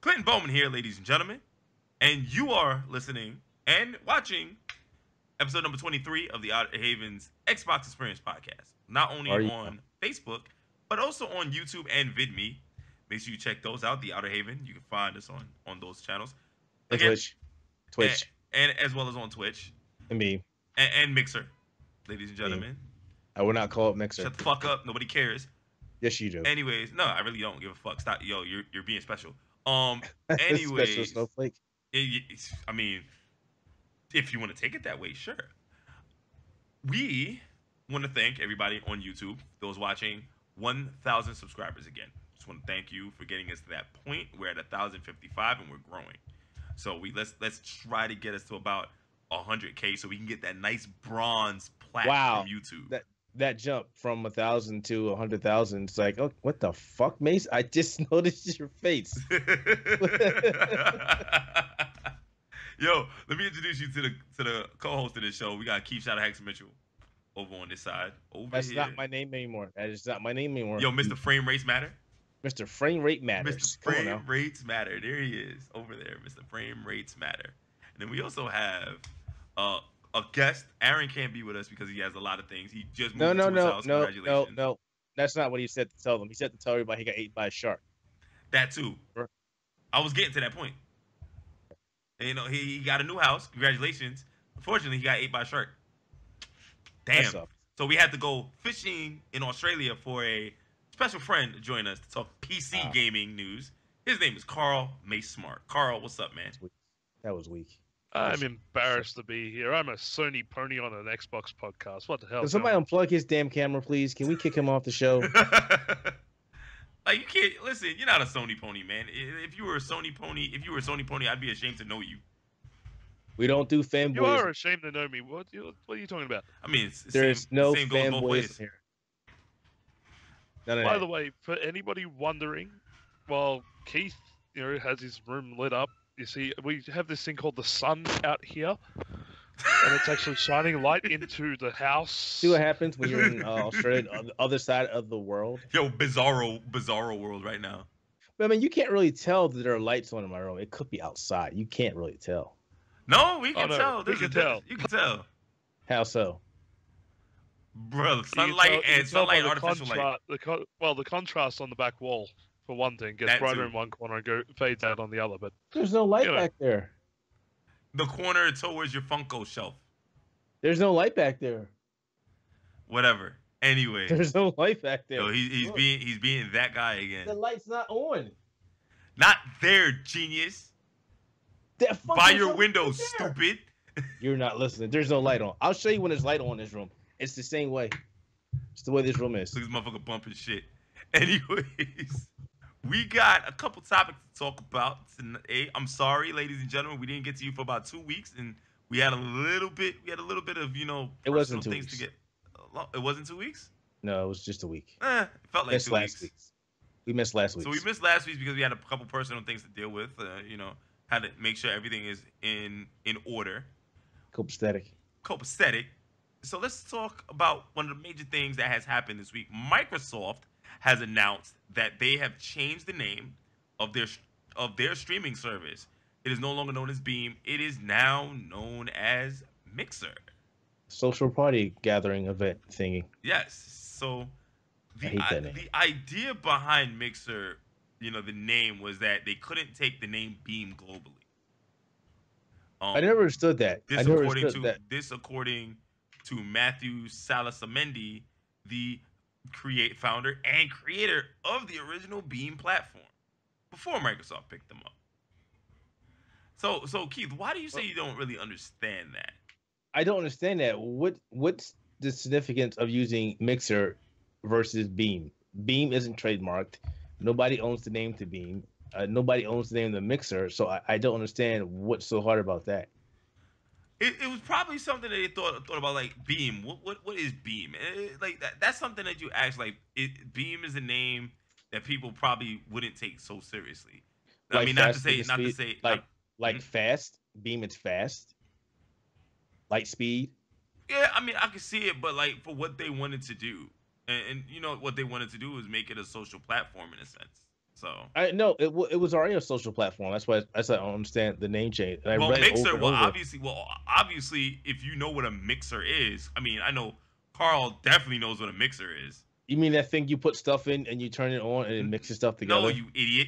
Clinton Bowman here, ladies and gentlemen, and you are listening and watching episode number 23 of the Outerhaven's Xbox Experience podcast. Not only Are you? on Facebook, but also on YouTube and VidMe. Make sure you check those out, the Outerhaven. You can find us on those channels. And Again, Twitch, and as well as on Twitch and me. and Mixer, ladies and gentlemen. I would not call it Mixer. Shut the fuck up. Nobody cares. Yes, you do. Anyways, no, I really don't give a fuck. Stop, yo, you're being special. Special Anyways, snowflake. I mean, if you want to take it that way, sure. We want to thank everybody on YouTube, those watching 1,000 subscribers again. Just want to thank you for getting us to that point. We're at 1,055 and we're growing. So let's try to get us to about 100K so we can get that nice bronze plaque from YouTube. That jump from 1,000 to 100,000. It's like, oh, what the fuck, Mace? I just noticed your face. Yo, let me introduce you to the co-host of this show. We got Keith Shadow Hex Mitchell over on this side. That's not my name anymore. That is not my name anymore. Yo, Mr. Frame Rates Matter. Mr. Frame Rate Matters. Mr. Frame Rates Matter. There he is over there. Mr. Frame Rates Matter. And then we also have a guest. Aaron can't be with us because he has a lot of things. He just moved to his house. Congratulations. No. That's not what he said to tell them. He said to tell everybody he got ate by a shark. That too. I was getting to that point. And, you know, he got a new house. Congratulations. Unfortunately, he got ate by a shark. Damn. So we had to go fishing in Australia for a special friend to join us to talk PC gaming news. His name is Carl Mace Smart. Carl, what's up, man? That was weak. I'm embarrassed to be here. I'm a Sony pony on an Xbox podcast. What the hell? Can somebody unplug his damn camera, please? Can we kick him off the show? Like, you can't listen. You're not a Sony pony, man. If you were a Sony pony, I'd be ashamed to know you. We don't do fanboys. You are ashamed to know me. What are you talking about? I mean, there's no fanboys here. By the way, for anybody wondering, while Keith, has his room lit up, you see, we have this thing called the sun out here, and it's actually shining light into the house. See what happens when you're in Australia, on the other side of the world? Yo, bizarro world right now. But I mean, you can't really tell that there are lights on in my room. It could be outside. You can't really tell. No, we can tell. We can tell. You can tell. How so? Bro, sunlight artificial light. The contrast on the back wall, for one thing, gets brighter in one corner and fades out on the other. But there's no light back there. The corner towards your Funko shelf. There's no light back there. Whatever. Anyway. There's no light back there. Yo, he's being that guy again. The light's not on. Not there, genius. By your window, stupid. You're not listening. There's no light on. I'll show you when there's light on in this room. It's the same way. It's the way this room is. Look at this motherfucker bumping shit. Anyways, we got a couple topics to talk about tonight. I'm sorry, ladies and gentlemen, we didn't get to you for about 2 weeks, and we had a little bit of it wasn't 2 weeks. It wasn't 2 weeks. No, it was just a week. It felt like 2 weeks. We missed last week. So we missed last week because we had a couple personal things to deal with. Had to make sure everything is in order. Copacetic. So let's talk about one of the major things that has happened this week. Microsoft has announced that they have changed the name of their streaming service. It is no longer known as Beam. It is now known as Mixer. Social party gathering event thingy. Yes. So the idea behind Mixer, the name was that they couldn't take the name Beam globally. I never understood that. This according to Matthew Salasamendi, the founder and creator of the original Beam platform, before Microsoft picked them up. So Keith, why do you say you don't really understand that? I don't understand that. What's the significance of using Mixer versus Beam? Beam isn't trademarked. Nobody owns the name to Beam. Nobody owns the name of the Mixer. So I don't understand what's so hard about that. It was probably something that they thought about, like Beam. What is Beam? That's something that you ask. Beam is a name that people probably wouldn't take so seriously. Like I mean, not to say fast. Beam, it's fast. Light speed. Yeah, I mean, I can see it, but for what they wanted to do, and what they wanted to do was make it a social platform in a sense. So I know it was already a social platform. That's why I don't understand the name change. And I well, read it Mixer. over and over. Obviously, if you know what a mixer is, I mean, I know Carl definitely knows what a mixer is. You mean that thing you put stuff in and you turn it on and it mixes stuff No, together? you idiot.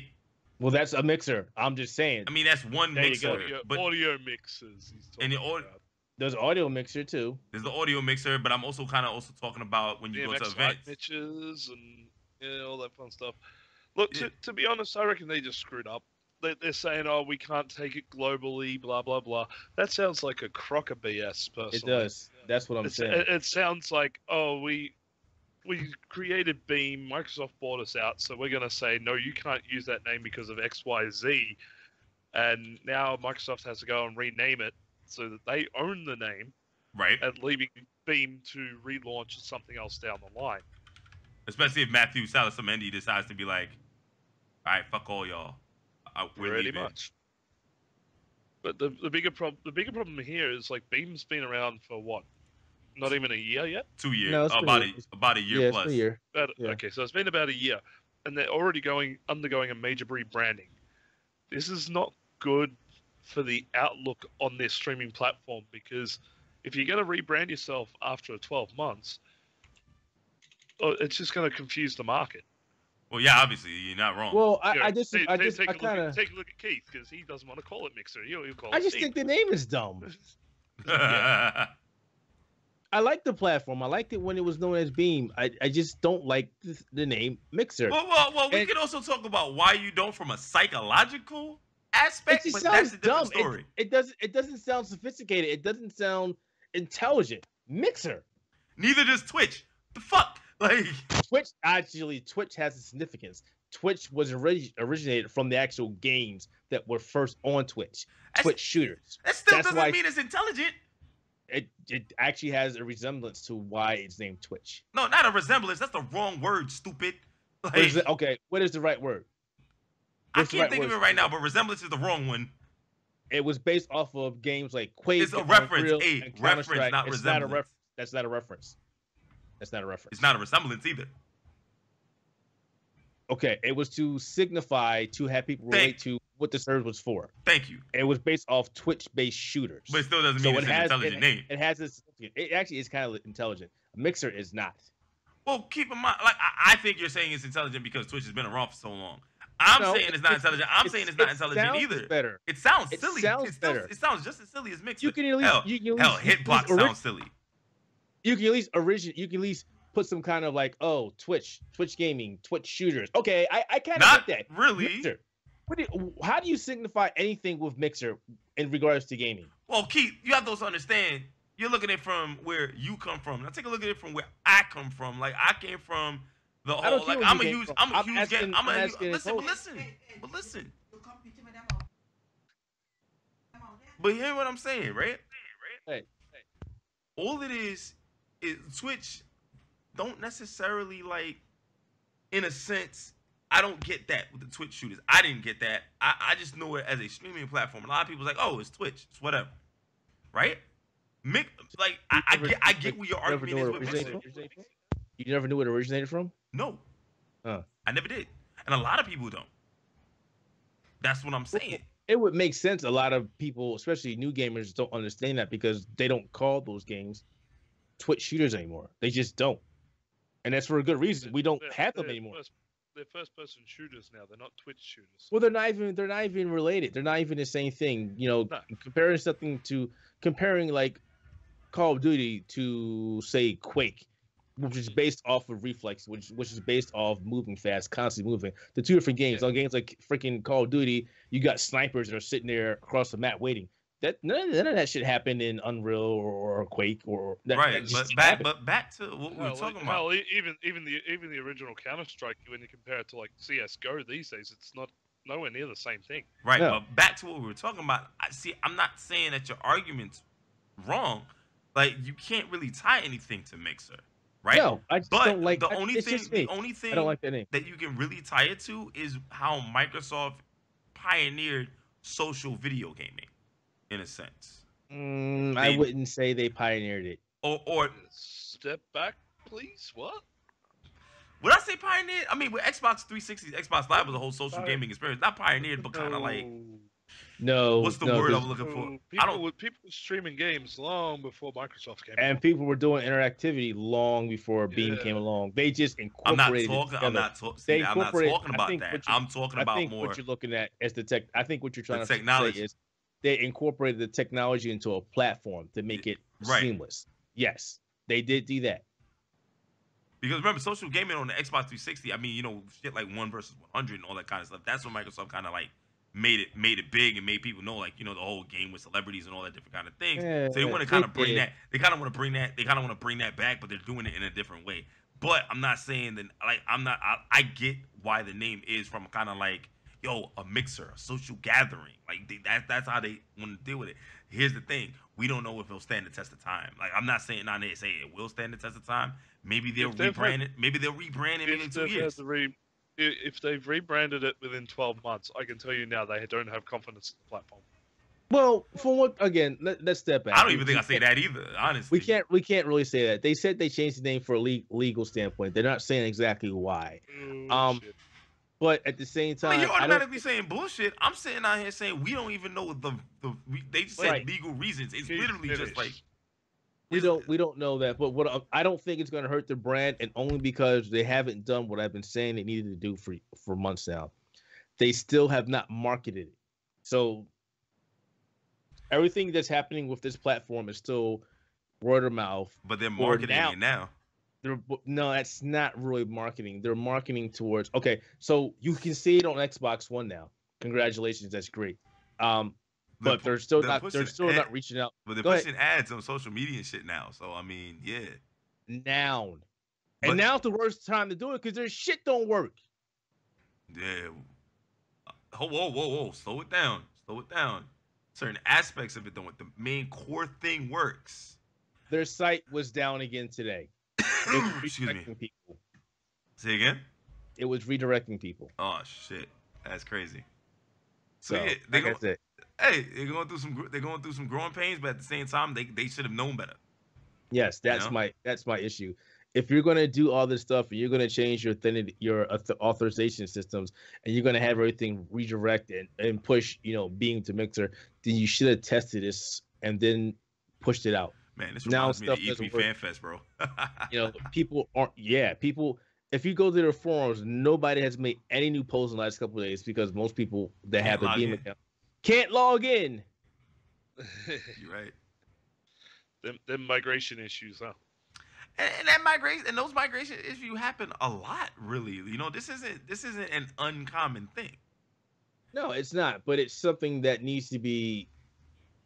Well, that's a mixer. I'm just saying. I mean, that's one There you mixer, go. but Audio mixers. He's and talking the about. There's audio mixer too. there's the audio mixer, but I'm also kind of also talking about when you go to DMX light events. mixers and all that fun stuff. Look, to be honest, I reckon they just screwed up. They're saying, "Oh, we can't take it globally," blah blah blah. That sounds like a crock of BS. Personally, It does. That's what I'm saying. It sounds like, "Oh, we created Beam. Microsoft bought us out, so we're going to say no, you can't use that name because of X, Y, Z." And now Microsoft has to go and rename it so that they own the name, Right. and leaving Beam to relaunch something else down the line. Especially if Matthew Salamendi decides to be like, all right, fuck all y'all. We're Pretty leaving. much. But the bigger problem here is like Beam's been around for what? Not even a year yet. 2 years. No, it's about a year yeah, plus. it's a year. Yeah. Okay, so it's been about a year, and they're already undergoing a major rebranding. This is not good for the outlook on this streaming platform, because if you're going to rebrand yourself after 12 months, it's just going to confuse the market. Well, yeah, obviously you're not wrong. Well, Take I a kind of. look at Keith, because he doesn't want to call it Mixer. He'll call I it just Beam. think the name is dumb. Yeah. I like the platform. I liked it when it was known as Beam. I just don't like the name Mixer. well, we could also talk about why you don't from a psychological It aspect, just but sounds that's a different dumb. story. It doesn't sound sophisticated. It doesn't sound intelligent. Mixer. Neither does Twitch. The fuck? Like Twitch has a significance. Twitch was originated from the actual games that were first on Twitch. Twitch shooters. that still That's doesn't why mean it's intelligent. it actually has a resemblance to why it's named Twitch. No, not a resemblance. That's the wrong word, stupid. Like, What is the right word? I What's the can't right think of word? it right now, but resemblance is the wrong one. It was based off of games like Quake. It's a reference, Unreal, a and reference, Counter-Strike. not resemblance. That's not a reference. That's not a reference. It's not a resemblance either. Okay, it was to signify to have people relate to what the server was for. Thank you. It was based off Twitch-based shooters. But it still doesn't mean it's an intelligent name. It has this. It actually is kind of intelligent. Mixer is not. Well, keep in mind, like I think you're saying it's intelligent because Twitch has been around for so long. I'm saying it's not intelligent. I'm saying it's not intelligent either. Better. It sounds It silly. sounds better. It sounds just as silly as Mixer. You can at least Hitbox sounds silly. You can at least You can at least put some kind of like, oh, Twitch gaming, Twitch shooters. Okay, I kind of get that. Really. Mixer. How do you signify anything with Mixer in regards to gaming? Well, Keith, you have to also understand. You're looking at it from where you come from. Now take a look at it from where I come from. Like I came from the whole. Like I'm a huge game. Listen. But hear what I'm saying, right? Hey. All it is Twitch don't necessarily like, in a sense, I don't get that with the Twitch shooters. I didn't get that. I just know it as a streaming platform. A lot of people's like, oh, it's Twitch. It's whatever. Right? I get what your argument is with Mixer. You never knew where it originated from? No. Huh. I never did. And a lot of people don't. That's what I'm saying. It would make sense. A lot of people, especially new gamers, don't understand that because they don't call those games Twitch shooters anymore. They just don't. And that's for a good reason. We don't have them anymore. They're first-person shooters now. They're not Twitch shooters. Well, they're not even related. They're not even the same thing. You know, No. comparing like Call of Duty to say Quake, which is based off of reflex, which is based off moving fast, constantly moving. The two different games. On games like freaking Call of Duty, you got snipers that are sitting there across the map waiting. That none of that shit happened in Unreal or Quake or that. Right, That but back to what we were talking about. Even the original Counter-Strike, when you compare it to like CS:GO these days, it's not nowhere near the same thing. Right, No. but back to what we were talking about. I'm not saying that your argument's wrong. Like you can't really tie anything to Mixer, right? No, I just don't like the only thing. The only I thing don't like that name. that you can really tie it to is how Microsoft pioneered social video gaming, in a sense. I wouldn't say they pioneered it. Or Step back, please. What? Would I say pioneered? I mean, with Xbox 360, Xbox Live was a whole social gaming experience. Not pioneered, but kind of like, No, what's the no, word I'm because looking for? So I don't. people were streaming games long before Microsoft came and along. people were doing interactivity long before Beam came Yeah. along. They just I'm not incorporated it talking. I'm together. not talking. See, They I'm not incorporated. talking about that. I'm talking I about think more what you're looking at is the tech. I think what you're the trying to say technology. is they incorporated the technology into a platform to make it Right. seamless. Yes, they did do that. Because remember, social gaming on the Xbox 360. I mean, shit like 1 versus 100 and all that kind of stuff. That's when Microsoft kind of like made it big and made people know, like, the whole game with celebrities and all that different kind of things. Yeah, So they want to kind of bring that. They kind of want to bring that. They kind of want to bring that back, but they're doing it in a different way. But I'm not saying that. Like, I'm not. I get why the name is from kind of like, a mixer, a social gathering. Like that's how they want to deal with it. Here's the thing: we don't know if it'll stand the test of time. Like, I'm not saying on there say it will stand the test of time. Maybe they'll rebrand it. Maybe they'll rebrand it in 2 years. If they've rebranded it within 12 months, I can tell you now they don't have confidence in the platform. Well, for what again? Let's step back. I don't even think I say that either. Honestly, we can't really say that. They said they changed the name for a legal standpoint. They're not saying exactly why. Shit. But at the same time, I mean, you're automatically saying bullshit. I'm sitting out here saying we don't even know they just said legal reasons. It's literally just like we don't know that. But I don't think it's going to hurt the brand, and only because they haven't done what I've been saying they needed to do for months now. They still have not marketed it. So everything that's happening with this platform is still word of mouth. But they're marketing it now. No, that's not really marketing. They're marketing towards so you can see it on Xbox One now. Congratulations, that's great. But they're still not reaching out. But they're pushing ads on social media and shit now. So I mean, yeah. Now's the worst time to do it because their shit don't work. Yeah. Whoa. Slow it down. Certain aspects of it don't. The main core thing works. Their site was down again today. Excuse me. People. Say again? It was redirecting people. Oh shit, that's crazy. So yeah, they're going through some growing pains, but at the same time, they should have known better. Yes, that's my issue. If you're going to do all this stuff and you're going to change your authorization systems and you're going to have everything redirect and push Beam to Mixer, then you should have tested this and then pushed it out. Man, this reminds me of the EP Fan Fest, bro. People aren't. Yeah, people. If you go to their forums, nobody has made any new posts in the last couple of days because most people that have a Beam account can't log in. You're right. Them migration issues, huh? And those migration issues happen a lot, really. This isn't an uncommon thing. No, it's not. But it's something that needs to be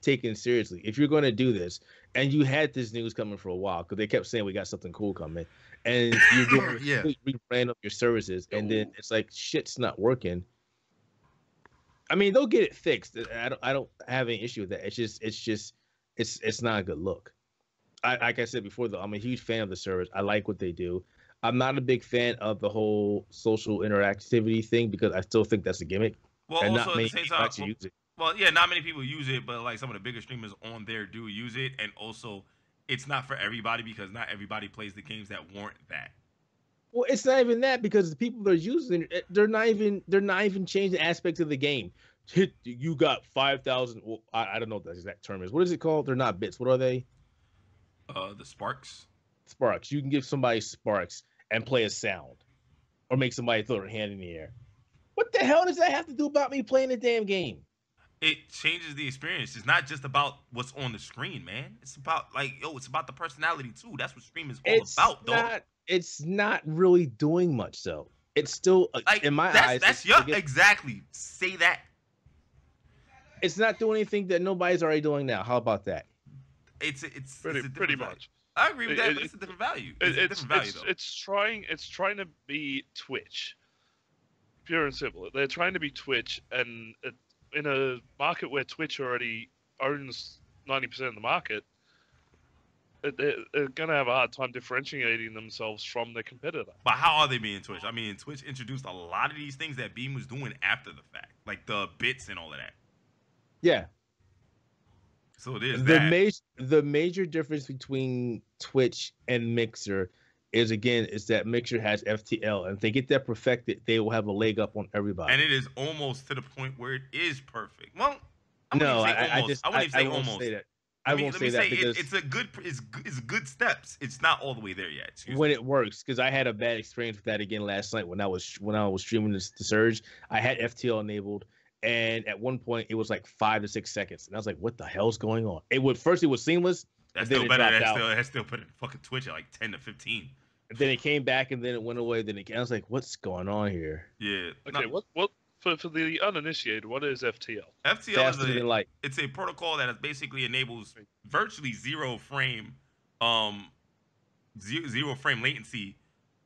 taken seriously. If you're going to do this, and you had this news coming for a while because they kept saying we got something cool coming, and you're doing rebrand up your services, and then it's like shit's not working. I mean, they'll get it fixed. I don't have any issue with that. It's not a good look. Like I said before, though, I'm a huge fan of the service. I like what they do. I'm not a big fan of the whole social interactivity thing because I still think that's a gimmick. Well, and also not many at the same people time, actually use it. Well, yeah, not many people use it, but like some of the bigger streamers on there do use it, and also it's not for everybody because not everybody plays the games that warrant that. Well, it's not even that because the people that are using it, they're not even changing aspects of the game. You got 5,000. Well, I don't know what the exact term is. What is it called? They're not bits. What are they? The sparks. Sparks. You can give somebody sparks and play a sound, or make somebody throw their hand in the air. What the hell does that have to do about me playing the damn game? It changes the experience. It's not just about what's on the screen, man. It's about it's about the personality too. That's what streaming is all about, though. It's not really doing much, though. It's still in my eyes. Exactly. Say that. It's not doing anything that nobody's already doing now. How about that? It's pretty much. I agree with that, but it's a different value. It's a different value, though. It's trying to be Twitch. Pure and simple. They're trying to be Twitch, and in a market where Twitch already owns 90% of the market, they're going to have a hard time differentiating themselves from their competitor. But how are they being Twitch? I mean, Twitch introduced a lot of these things that Beam was doing after the fact, like the bits and all of that. Yeah. So there's the major difference between Twitch and Mixer is that Mixer has FTL, and if they get that perfected, they will have a leg up on everybody. And it is almost to the point where it is perfect. Well, I wouldn't No, even say I almost. just I wouldn't even say won't almost. say that. I won't Let say me that say because it's good steps. It's not all the way there yet. Excuse when me. it works, because I had a bad experience with that again last night when I was streaming the Surge. I had FTL enabled, and at one point it was like 5 to 6 seconds, and I was like, "What the hell's going on?" It was seamless, That's and then still it better. dropped out. That's still put it fucking Twitch at like 10 to 15. And then it came back, and then it went away. Then I was like, "What's going on here?" Yeah. Okay, what for the uninitiated? What is FTL? FTL Faster is than light. it's a protocol that basically enables virtually zero frame latency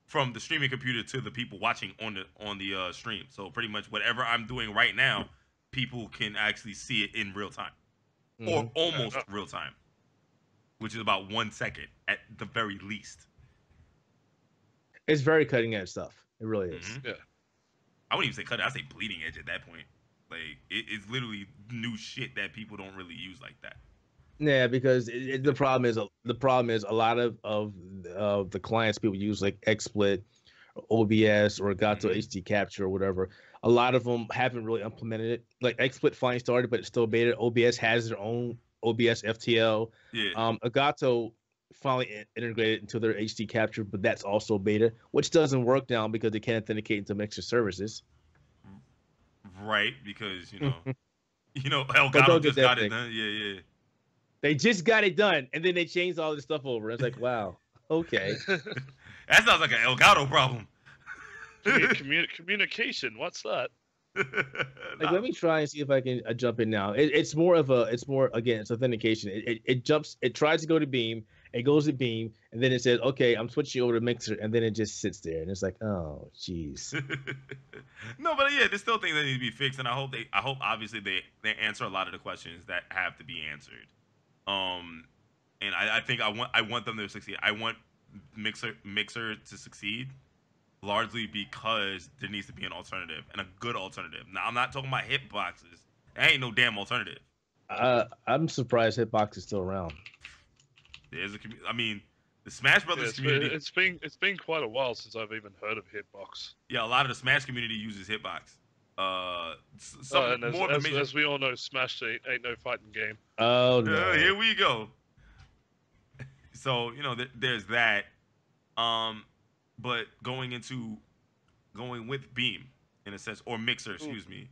from the streaming computer to the people watching on the stream. So pretty much whatever I'm doing right now, people can actually see it in real time, or almost real time, which is about 1 second at the very least. It's very cutting edge stuff. It really is. Yeah. I wouldn't even say cut it. I say bleeding edge at that point. Like it's literally new shit that people don't really use like that. Yeah, because the problem is a lot of the clients people use like XSplit, OBS, or Elgato HD Capture or whatever. A lot of them haven't really implemented it. Like XSplit finally started, but it's still beta. OBS has their own OBS FTL. Yeah. Elgato finally integrated into their HD Capture, but that's also beta, which doesn't work now because they can't authenticate into Mixer services. Right, because Elgato don't get just that got thing. it done. Yeah. They just got it done, and then they changed all this stuff over. It's like, wow, okay. That sounds like an Elgato problem. Communication. What's that? Like, let me try and see if I can jump in now. It's more again, it's authentication. It tries to go to Beam, it goes to Beam, and then it says, okay, I'm switching over to Mixer, and then it just sits there, and it's like, oh, jeez. No, but yeah, there's still things that need to be fixed, and I hope obviously they answer a lot of the questions that have to be answered. And I think I want them to succeed. I want Mixer to succeed. Largely because there needs to be an alternative, and a good alternative. Now, I'm not talking about hitboxes. There ain't no damn alternative. I'm surprised Hitbox is still around. There's the Smash Brothers community. It's been quite a while since I've even heard of Hitbox. Yeah, a lot of the Smash community uses Hitbox. As we all know, Smash ain't no fighting game. Oh no! Here we go. So there's that. But going with Beam in a sense, or Mixer, excuse me.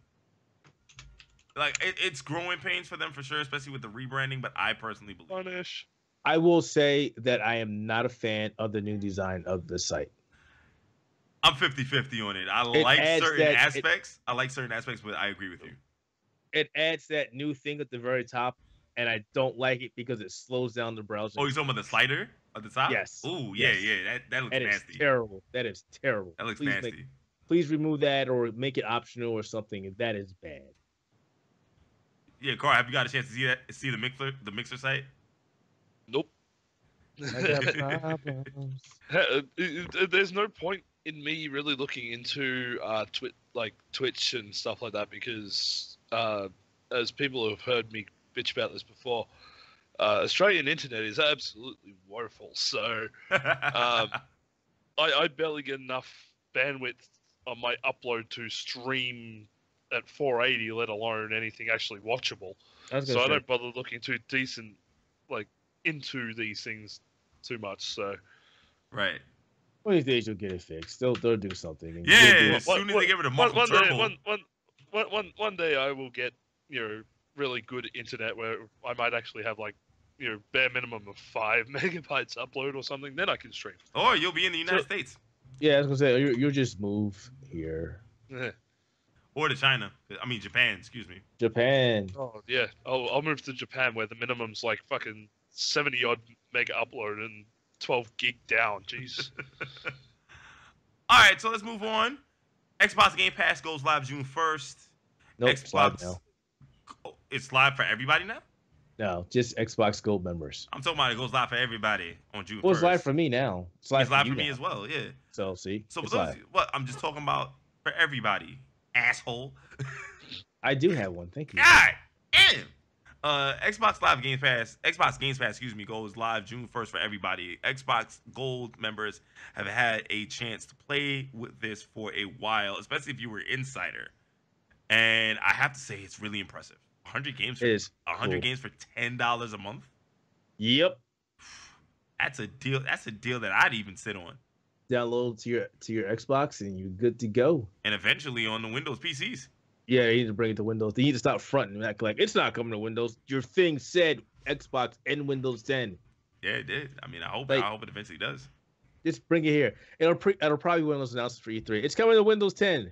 Like it's growing pains for them for sure, especially with the rebranding. But I personally believe. Punish. I will say that I am not a fan of the new design of the site. I'm 50-50 on it. I like certain aspects, but I agree with you. It adds that new thing at the very top, and I don't like it because it slows down the browser. Oh, you're talking about the slider at the top? Yes. Ooh, yeah. That looks nasty. Is terrible. That is terrible. That looks nasty. Please remove that or make it optional or something. That is bad. Yeah, Carl, have you got a chance to see the Mixer site? Nope. I got problems. There's no point in me really looking into Twitch and stuff like that because as people have heard me bitch about this before, Australian internet is absolutely woeful. So I barely get enough bandwidth on my upload to stream at 480, let alone anything actually watchable. So I don't bother looking too decent into these things too much. So right. One of these days you'll get it fixed. They'll do something. Yeah, as soon as they give it a muffled turbo. One day I will get really good internet where I might actually have bare minimum of 5 megabytes upload or something. Then I can stream. Or you'll be in the United States. Yeah, I was gonna say you'll just move here. Or to China. Japan. Excuse me. Japan. Oh yeah, I'll move to Japan where the minimum's like fucking 70 odd mega upload and 12 gig down. Jeez. All right, so let's move on. Xbox Game Pass goes live June 1st. Nope, Xbox. now. It's live for everybody now? No, just Xbox Gold members. I'm talking about it goes live for everybody on June 1st. Well, it's live for me now. It's live for me as well, yeah. So, see? So, I'm just talking about for everybody, asshole. I do have one. Thank you. God damn. Xbox Game Pass, excuse me, goes live June 1st for everybody. Xbox Gold members have had a chance to play with this for a while, especially if you were insider. And I have to say, it's really impressive. 100 games for It is 100 cool. games for $10 a month. Yep. That's a deal. That's a deal that I'd even sit on. Download to your Xbox and you're good to go. And eventually on the Windows PCs. Yeah, they need to bring it to Windows. They need to stop fronting and act like it's not coming to Windows. Your thing said Xbox and Windows 10. Yeah, it did. I mean, I hope Like- it eventually does. Just bring it here. It'll probably be one of those announcements for E3. It's coming to Windows 10.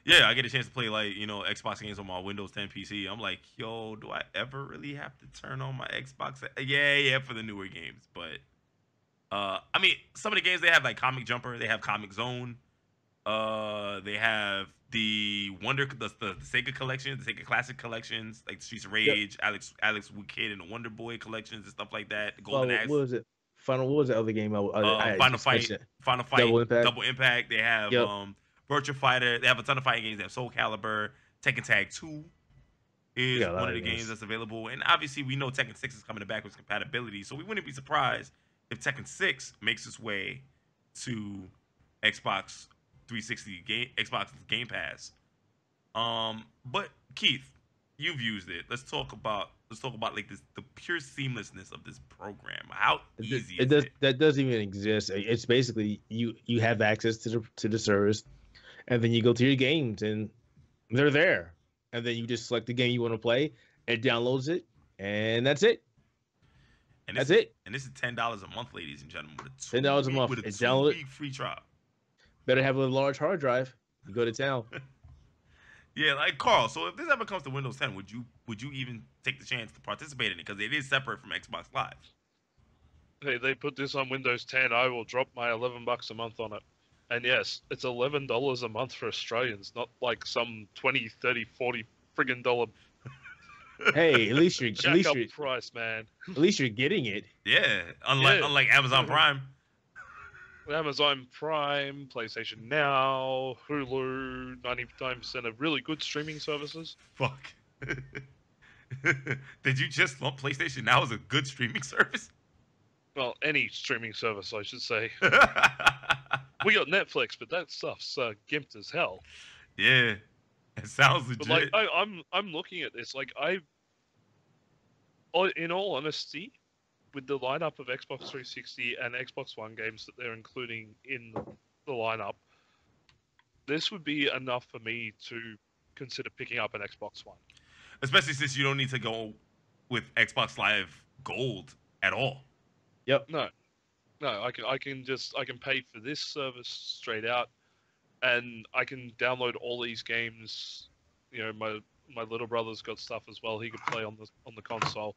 Yeah, I get a chance to play like, Xbox games on my Windows 10 PC. I'm like, yo, do I ever really have to turn on my Xbox? Yeah, for the newer games. But I mean, some of the games they have like Comic Jumper, they have Comic Zone, they have the Sega collection, the Sega Classic collections, like Streets of Rage, Yep. Alex Kid and the Wonder Boy collections and stuff like that. The Golden Axe, What was it? What was the other game? I Final just Fight, mentioned? Final Fight, Double Impact. They have Yep. Virtua Fighter. They have a ton of fighting games. They have Soul Calibur, Tekken Tag 2 is Yeah, one of the games that's available, and obviously we know Tekken 6 is coming to backwards compatibility, so we wouldn't be surprised if Tekken 6 makes its way to Xbox 360 Xbox Game Pass. But Keith, you've used it. Let's talk about like the pure seamlessness of this program. How easy is it? That doesn't even exist. It's basically you have access to the service, and then you go to your games and they're there, and then you just select the game you want to play. It downloads it, and that's it. And That's it. And this is $10 a month, ladies and gentlemen. $10 a month. With a It's download- 2-week free trial. Better have a large hard drive. You go to town. Yeah, like Carl. So if this ever comes to Windows 10, would you even take the chance to participate in it? Because it is separate from Xbox Live. Hey, they put this on Windows 10. I will drop my $11 a month on it. And yes, it's $11 a month for Australians, not like some 20, 30, 40 friggin' dollar Hey, at least you're jack up price, man. at least you're getting it. Yeah, unlike Amazon Prime. Amazon Prime, PlayStation Now, Hulu, 99% of really good streaming services. Fuck. Did you just lump PlayStation Now as a good streaming service? Well, any streaming service, I should say. We got Netflix, but that stuff's gimped as hell. Yeah, it sounds legit. But like, I'm looking at this. Like, in all honesty, with the lineup of Xbox 360 and Xbox One games that they're including in the lineup, this would be enough for me to consider picking up an Xbox One. Especially since you don't need to go with Xbox Live Gold at all. Yep. No, I can pay for this service straight out, and I can download all these games. You know, my little brother's got stuff as well. He could play on the console.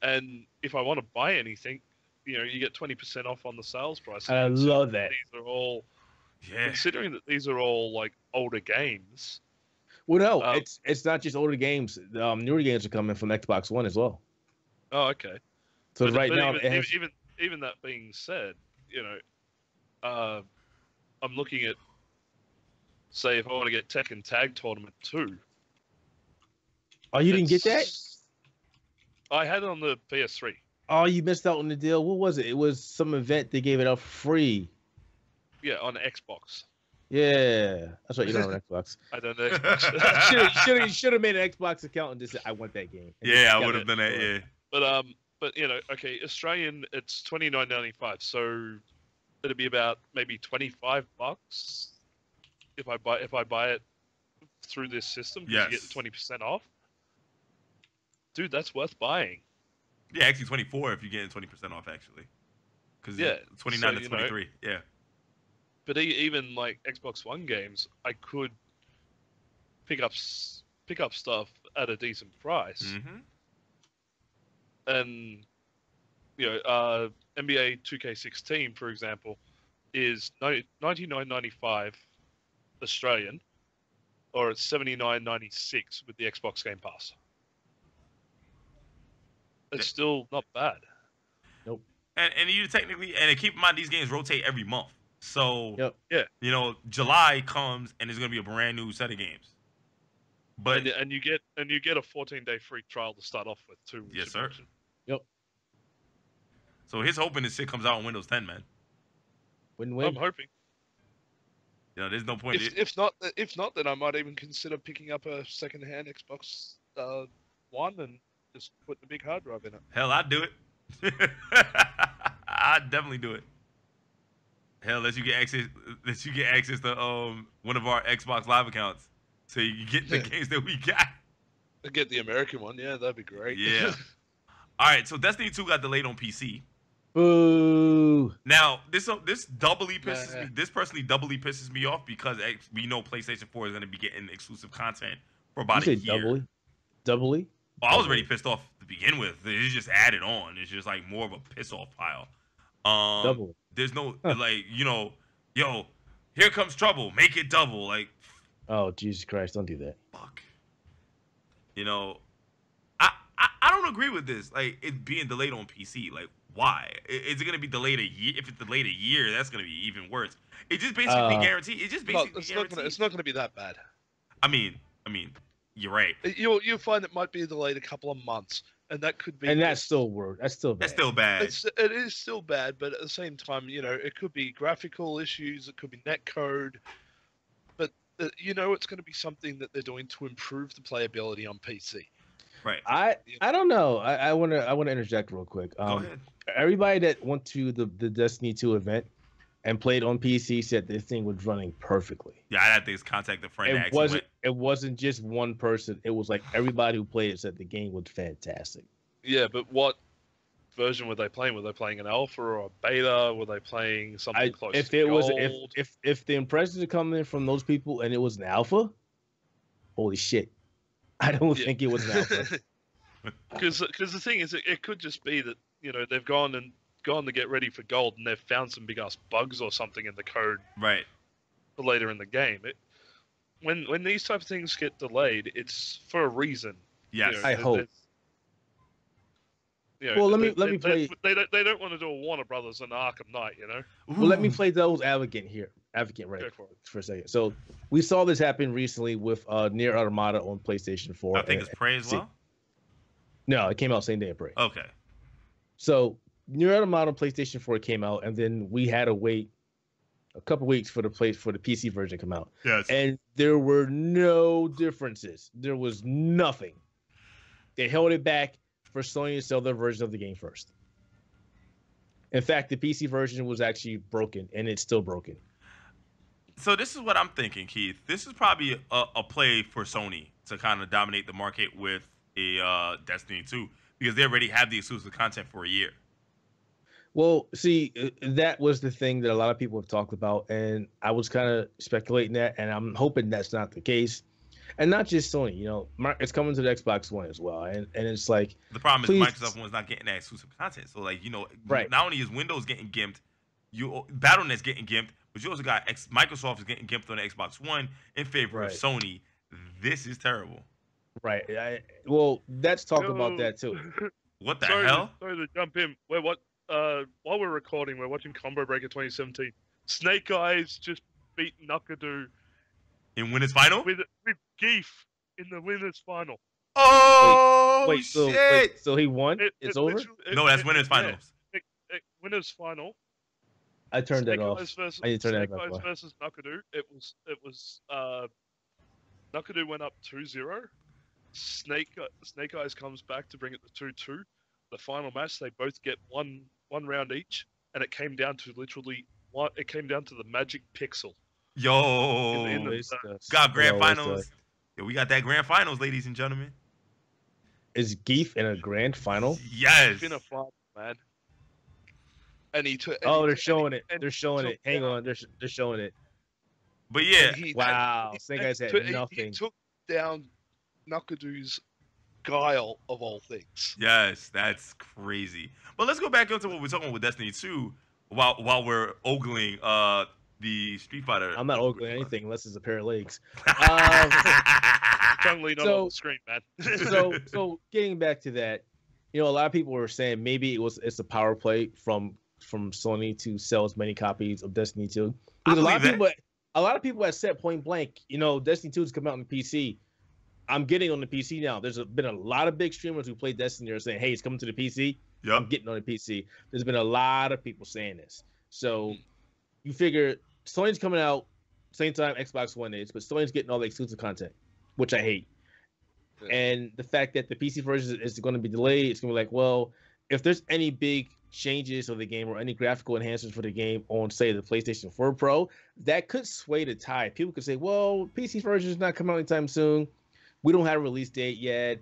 And if I want to buy anything, you know, you get 20% off on the sales price. I love that. These are all, Yeah. considering that these are all like older games. Well, no, it's not just older games. Newer games are coming from Xbox One as well. Oh, okay. So But- right but now, even, it has, even that being said, you know, I'm looking at, say, if I want to get Tekken Tag Tournament 2. oh, you didn't get that? I had it on the PS3. Oh, you missed out on the deal. What was it? It was some event they gave it out free. Yeah, on Xbox. Yeah, that's right. You don't have an Xbox. I don't know Xbox. You should have made an Xbox account and just said, "I want that game." And Yeah, just I got would have it. done that. Yeah. But you know, okay, Australian, it's $29.95, so it'd be about maybe $25 if I buy it through this system. 'Cause you get Yes. the 20% off. Dude, that's worth buying. Yeah, actually 24 if you're getting 20% off actually. Because Yeah, 29 so, to you know, 23. Yeah. But even like Xbox One games, I could pick up stuff at a decent price. Mm-hmm. And you know, NBA 2K16, for example, is $99.95 Australian, or it's $79.96 with the Xbox Game Pass. It's still not bad. And you technically, and keep in mind these games rotate every month. So Yep. Yeah. you know, July comes and there's gonna be a brand new set of games. But and you get a 14-day free trial to start off with too. yes, sir. Yep. So he's hoping this shit comes out on Windows 10, man. Win-win. I'm hoping. You know, there's no point. If not, then I might even consider picking up a second-hand Xbox One and just putting a big hard drive in it. Hell, I'd do it. I'd definitely do it. Hell, let you get access to one of our Xbox Live accounts, so you can get the games that we got. I get the American one, yeah, that'd be great. Yeah. All right, so Destiny 2 got delayed on PC. Boo. Now, this doubly pisses me. This personally doubly pisses me off because we know PlayStation 4 is going to be getting exclusive content for about a year. Doubly? Well, I was already pissed off to begin with. It's just added on. It's just like more of a piss off pile. Double. There's no like, you know, yo, here comes trouble. Make it double. Like, oh Jesus Christ! Don't do that. fuck. You know, I don't agree with this. Like, it being delayed on PC. Like, why? Is it gonna be delayed a year? If it's delayed a year, that's gonna be even worse. It just basically guarantees. It just basically guarantees. It's not gonna be that bad. I mean, you're right. You'll find it might be delayed a couple of months, and that could be. And that's still bad. That's still bad. It is still bad, but at the same time, you know, it could be graphical issues, it could be netcode, but you know, it's going to be something that they're doing to improve the playability on PC. Right. I don't know. I want to interject real quick. Go ahead. Everybody that went to the Destiny 2 event and played on PC said this thing was running perfectly. Yeah, I had to contact a friend. It wasn't just one person. It was like everybody who played it said the game was fantastic. Yeah, but what version were they playing? Were they playing an alpha or a beta? Were they playing something close to gold? If the impressions are coming in from those people and it was an alpha, holy shit. I don't think it was an alpha. Because the thing is, it could just be that, you know, they've gone to get ready for gold and they've found some big ass bugs or something in the code Right. for later in the game. When these type of things get delayed, it's for a reason. Yes. I hope. You know, well, let me play. They don't want to do a Warner Brothers and Arkham Knight, you know. Well, let me play devil's advocate right for a second. So we saw this happen recently with Nier Automata on PlayStation 4. I think it's Prey as well. No, it came out same day of Prey. Okay. So Nier Automata on PlayStation 4 came out, and then we had to wait a couple weeks for the PC version to come out. Yes. And there were no differences. There was nothing. They held it back for Sony to sell their version of the game first. In fact, the PC version was actually broken, and it's still broken. So this is what I'm thinking, Keith. This is probably a play for Sony to kind of dominate the market with a Destiny 2 because they already have the exclusive content for a year. Well, see, that was the thing that a lot of people have talked about, and I was kind of speculating that, and I'm hoping that's not the case. And not just Sony, you know, it's coming to the Xbox One as well, and it's like the problem is Microsoft One's not getting that exclusive content. So, like, you know, right. Not only is Windows getting gimped, Battle.net's getting gimped, but you also got Microsoft is getting gimped on the Xbox One in favor of Sony. This is terrible. Right. Well, let's talk about that too. What the hell? Sorry to jump in. While we're recording, we're watching Combo Breaker 2017. Snake Eyes just beat Nakadu in winners final with Geef in the winners final. Oh, shit! So he won? It's over? No, that's winners finals. Winners final. I turned that off. I need to turn that off. Versus Nakadu. It was Nakadu went up 2-0. Snake Eyes comes back to bring it to 2-2. The final match, they both get one round each, and it came down to literally one. It came down to the magic pixel. Yo, got grand finals. Yo, we got that grand finals, ladies and gentlemen. Is Geef in a grand final? Yes. He's in a final, man. And he took. They're showing it. They're showing it. Hang on, they're showing it. But yeah, wow. Snake Eyes had nothing. He took down Nakadu's Guile of all things. Yes, that's crazy. But let's go back into what we're talking about with Destiny 2 while we're ogling the Street Fighter. I'm not ogling anything unless it's a pair of legs. Strongly not on the screen, man. so getting back to that, you know, a lot of people were saying maybe it's a power play from Sony to sell as many copies of Destiny 2. Because a lot of people had said point blank, you know, Destiny 2 is coming out on the PC. I'm getting on the PC now. There's been a lot of big streamers who play Destiny are saying, "Hey, it's coming to the PC." Yep. I'm getting on the PC. There's been a lot of people saying this. So you figure Sony's coming out same time Xbox One is, but Sony's getting all the exclusive content, which I hate. Yeah. And the fact that the PC version is going to be delayed, it's going to be like, well, if there's any big changes of the game or any graphical enhancements for the game on, say, the PlayStation 4 Pro, that could sway the tide. People could say, well, PC version is not coming out anytime soon. We don't have a release date yet.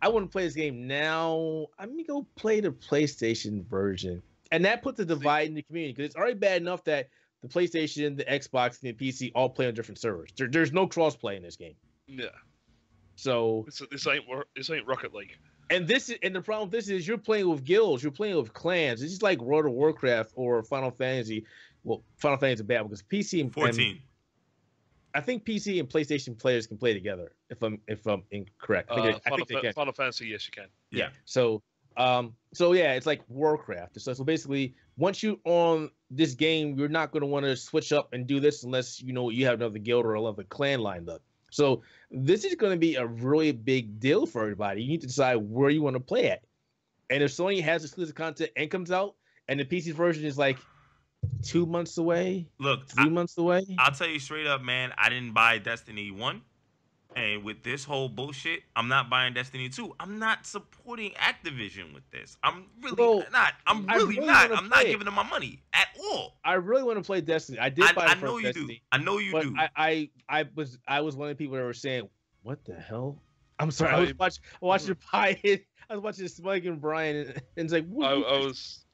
I want to play this game now. I'm going to go play the PlayStation version. And that puts a divide in the community because it's already bad enough that the PlayStation, the Xbox, and the PC all play on different servers. There's no cross-play in this game. Yeah. So this ain't Rocket League. And the problem with this is you're playing with guilds, you're playing with clans. It's just like World of Warcraft or Final Fantasy. Well, Final Fantasy is bad because PC and 14. I think PC and PlayStation players can play together. If I'm incorrect, I think they can. Final Fantasy, yes, you can. Yeah. So yeah, it's like Warcraft. So basically, once you on this game, you're not going to want to switch up and do this unless you have another guild or another clan lined up. So this is going to be a really big deal for everybody. You need to decide where you want to play at. And if Sony has exclusive content and comes out, and the PC version is like 2 months away, look, 3 months away, I'll tell you straight up, man. I didn't buy Destiny 1. And with this whole bullshit, I'm not buying Destiny 2. I'm not supporting Activision with this. I'm really not. I'm really not. I'm not giving them my money at all. I really want to play Destiny. I did buy the first Destiny. I know you do. I was one of the people that were saying, "What the hell?" I'm sorry. I was watching the pie. I was watching Smug and Brian, and it's like,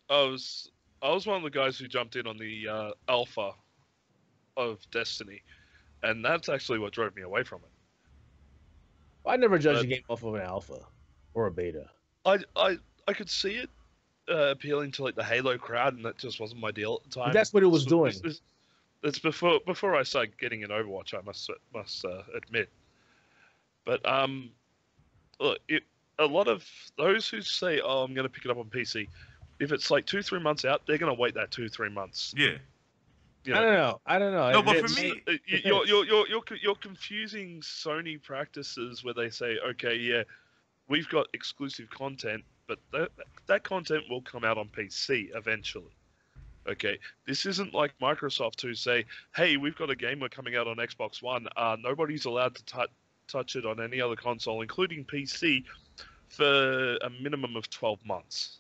I was one of the guys who jumped in on the alpha of Destiny, and that's actually what drove me away from it. I never judged a game off of an alpha or a beta. I could see it appealing to like the Halo crowd, and that just wasn't my deal at the time. But that's what it was doing. That's before I started getting in Overwatch, I must admit. But look, a lot of those who say, "Oh, I'm going to pick it up on PC," if it's like 2-3 months out, they're going to wait that 2-3 months. Yeah. I don't know. No, but for me, you're confusing Sony practices where they say, okay, yeah, we've got exclusive content, but that content will come out on PC eventually. Okay, this isn't like Microsoft who say, hey, we've got a game we're coming out on Xbox One. Nobody's allowed to touch it on any other console, including PC, for a minimum of 12 months.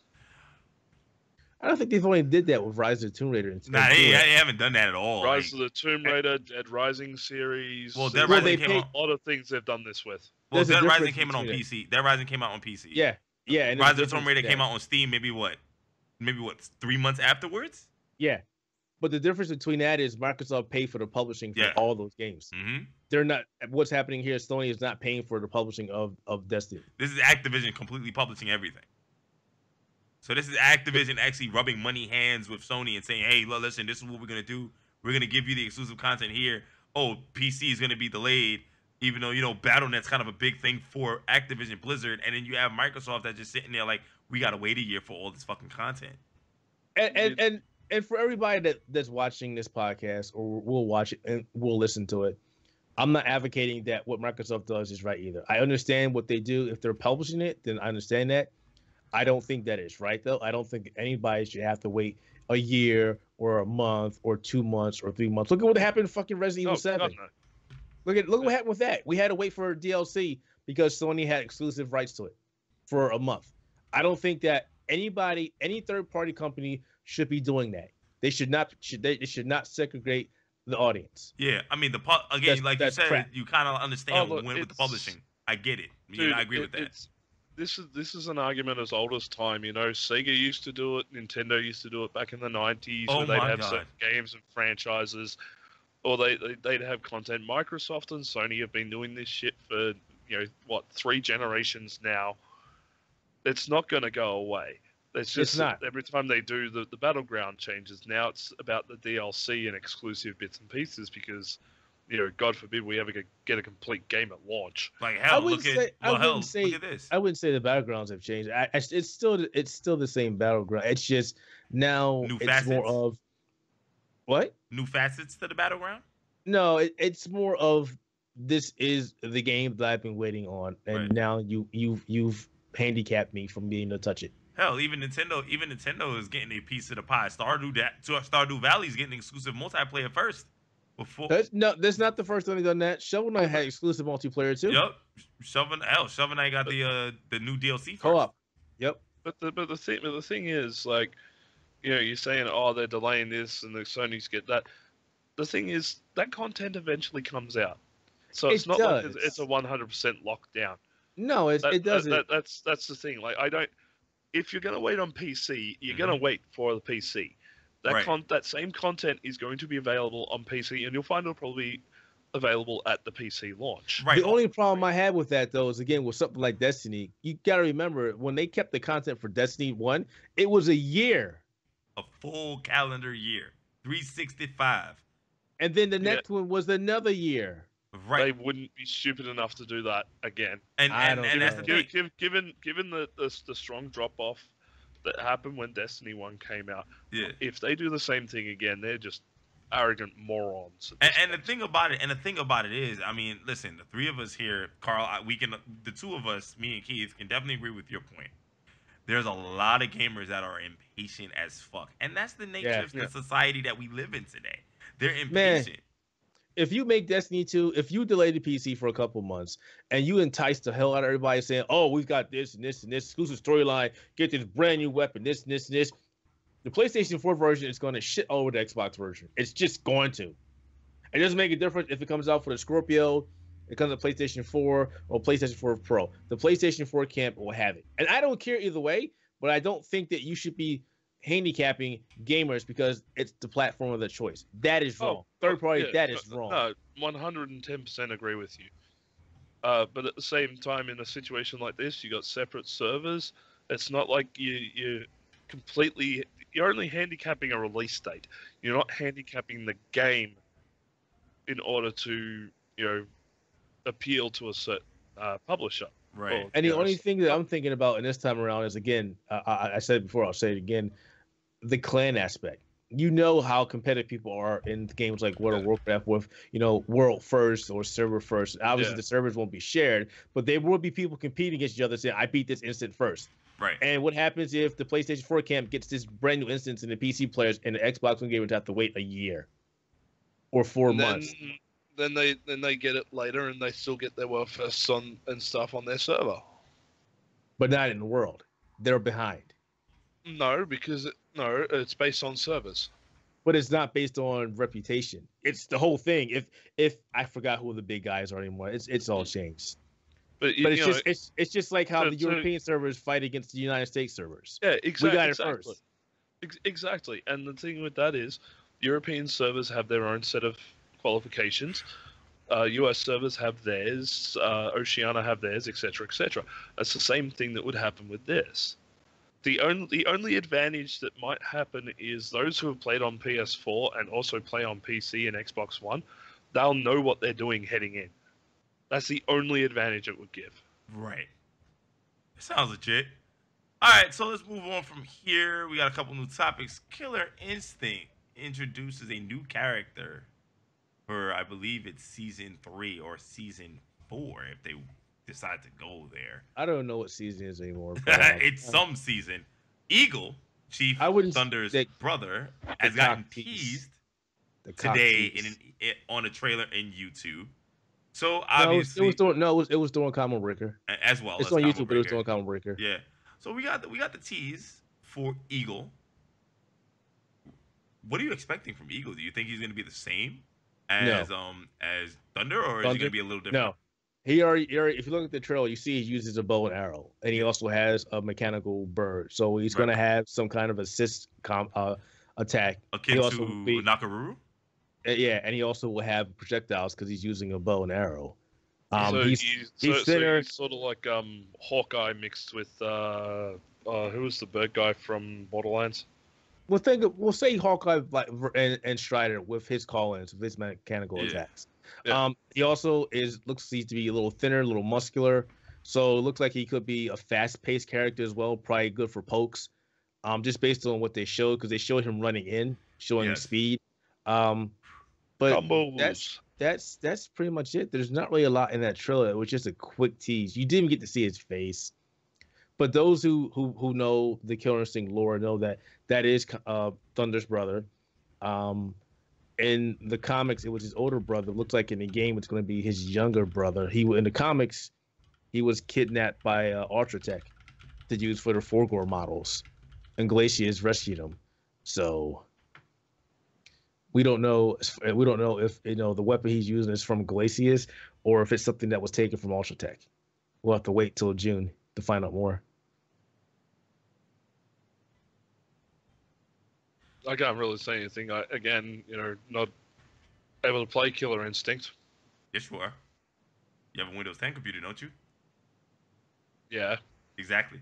I don't think they've only did that with Rise of the Tomb Raider. Nah, they haven't done that at all. Rise of the Tomb Raider, Dead Rising series. Well, Dead Rising came out. A lot of things they've done this with. Well, Dead Rising came out on PC. Dead Rising came out on PC. Yeah. And Rise of the Tomb Raider came out on Steam maybe 3 months afterwards? Yeah. But the difference between that is Microsoft paid for the publishing for all those games. Mm-hmm. They're not. What's happening here, Sony is not paying for the publishing of Destiny. This is Activision completely publishing everything. So this is Activision actually rubbing money hands with Sony and saying, hey, look, listen, this is what we're going to do. We're going to give you the exclusive content here. Oh, PC is going to be delayed, even though, Battle.net's kind of a big thing for Activision Blizzard. And then you have Microsoft that's just sitting there like, we got to wait a year for all this fucking content. And for everybody that's watching this podcast or will watch it and will listen to it, I'm not advocating that what Microsoft does is right either. I understand what they do. If they're publishing it, then I understand that. I don't think that is right, though. I don't think anybody should have to wait a year or a month or 2 months or 3 months. Look at what happened in fucking Resident Evil 7. God, no. Look what happened with that. We had to wait for DLC because Sony had exclusive rights to it for a month. I don't think that any third-party company should be doing that. They should not segregate the audience. Yeah, I mean, like you said, crap. You kind of understand what went with the publishing. I get it. Dude, I agree with that. This is an argument as old as time. Sega used to do it. Nintendo used to do it back in the 90s where they'd have certain games and franchises, or they'd have content. Microsoft and Sony have been doing this shit for 3 generations now. It's not going to go away. It's not. Every time they do the battleground changes, now it's about the DLC and exclusive bits and pieces because, God forbid we ever get a complete game at launch. Like hell, look at this. I wouldn't say the battlegrounds have changed. It's still the same battleground. It's just now new it's facets? more of what? New facets to the battleground? No, it's more of this is the game that I've been waiting on, and Right. now you've handicapped me from being able to touch it. Hell, even Nintendo is getting a piece of the pie. Stardew Valley is getting exclusive multiplayer first. Before, That's not the first time they've done that. Shovel Knight had exclusive multiplayer too. yep, Shovel Knight got the new DLC first. Co-op. Yep. But the thing is, like, you're saying, oh, they're delaying this and the Sony's get that. The thing is, that content eventually comes out, so it's not like it's a 100% lockdown. No, it doesn't. That's the thing. Like, I don't. If you're gonna wait on PC, you're gonna wait for the PC. That same content is going to be available on PC, and you'll find it'll probably be available at the PC launch. Right. The only problem I had with that though is again with something like Destiny, you gotta remember when they kept the content for Destiny 1, it was a year. A full calendar year, 365. And then the next one was another year. Right. They wouldn't be stupid enough to do that again. And I don't that's the know. thing. Given the strong drop off that happened when Destiny 1 came out, Yeah. if they do the same thing again, they're just arrogant morons. And the thing about it is, I mean, listen, the three of us here, Carl, the two of us, me and Keith, can definitely agree with your point. There's a lot of gamers that are impatient as fuck, and that's the nature of the society that we live in today. They're impatient. If you make Destiny 2, if you delay the PC for a couple months and you entice the hell out of everybody saying, oh, we've got this and this and this exclusive storyline, get this brand new weapon, this and this and this, the PlayStation 4 version is going to shit over the Xbox version. It's just going to. It doesn't make a difference if it comes out for the Scorpio, it comes to PlayStation 4 or PlayStation 4 Pro. The PlayStation 4 camp will have it. And I don't care either way, but I don't think that you should be handicapping gamers because it's the platform of their choice. That is wrong. Third party, that is wrong. No, 110% agree with you. But at the same time, in a situation like this, you got separate servers. It's not like you're only handicapping a release date. You're not handicapping the game in order to, appeal to a certain publisher. Right. And the only thing that I'm thinking about in this time around is, again, I said it before, I'll say it again, the clan aspect. You know how competitive people are in games like World of Warcraft with, world first or server first. Obviously, the servers won't be shared, but there will be people competing against each other saying, I beat this instant first. Right. And what happens if the PlayStation 4 camp gets this brand new instance and the PC players and the Xbox One gamers have to wait a year or 4 months? Then they get it later and they still get their world firsts and stuff on their server. But not in the world. They're behind. No, because it's based on servers. But it's not based on reputation. It's the whole thing. If I forgot who the big guys are anymore, it's all changed. But it's just like how the European servers fight against the United States servers. Yeah, exactly. We got it first. Exactly. And the thing with that is, European servers have their own set of qualifications. US servers have theirs. Oceania have theirs, etc., etc. That's the same thing that would happen with this. The only advantage that might happen is those who have played on PS4 and also play on PC and Xbox One, they'll know what they're doing heading in. That's the only advantage it would give. Right. Sounds legit. All right, so let's move on from here. We got a couple new topics. Killer Instinct introduces a new character for, I believe it's season 3 or season 4 if they decide to go there. I don't know what season it is anymore. It's some season. Eagle, Chief Thunder's brother, has gotten teased today on a trailer in YouTube. So obviously, it was during Common Breaker as well. It's on YouTube, but it was during Common Breaker. Yeah. So we got the tease for Eagle. What are you expecting from Eagle? Do you think he's going to be the same as Thunder, or is he going to be a little different? No. He already. If you look at the trailer, you see he uses a bow and arrow, and he also has a mechanical bird. So he's going to have some kind of assist attack. Akin to Nakaruru? Yeah, and he also will have projectiles because he's using a bow and arrow. He's sort of like Hawkeye mixed with who was the bird guy from Borderlands? We'll say Hawkeye and Strider with his call-ins, with his mechanical attacks. Yeah. He also looks to be a little thinner, a little muscular. So it looks like he could be a fast-paced character as well, probably good for pokes. Just based on what they showed, because they showed him running in, showing him speed. But Combos. that's pretty much it. There's not really a lot in that trailer. It was just a quick tease. You didn't get to see his face. But those who know the Killer Instinct lore know that that is Thunder's brother. In the comics, it was his older brother. Looks like in the game, it's going to be his younger brother. In the comics, he was kidnapped by Ultratech to use for the Forgor models, and Glacius rescued him. So we don't know. We don't know if the weapon he's using is from Glacius or if it's something that was taken from Ultratech. We'll have to wait till June to find out more. I can't really say anything. Again, not able to play Killer Instinct. Yes, you are. You have a Windows 10 computer, don't you? Yeah. Exactly.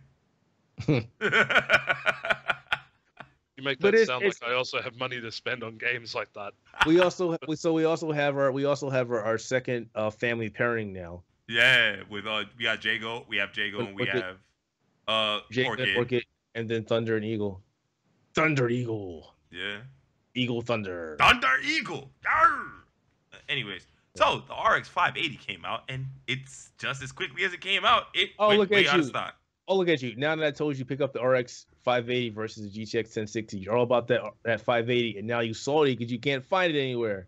You make that sound like I also have money to spend on games like that. We also have our second family pairing now. Yeah, with we got Jago, and we have Orchid, and then Thunder and Eagle. Thunder Eagle. Yeah. Eagle Thunder. Thunder Eagle. Arr! Anyways, so the RX 580 came out, and it's just as quickly as it came out, it went way out of stock. Oh, look at you. Now that I told you pick up the RX 580 versus the GTX 1060, you're all about that 580, and now you salty because you can't find it anywhere.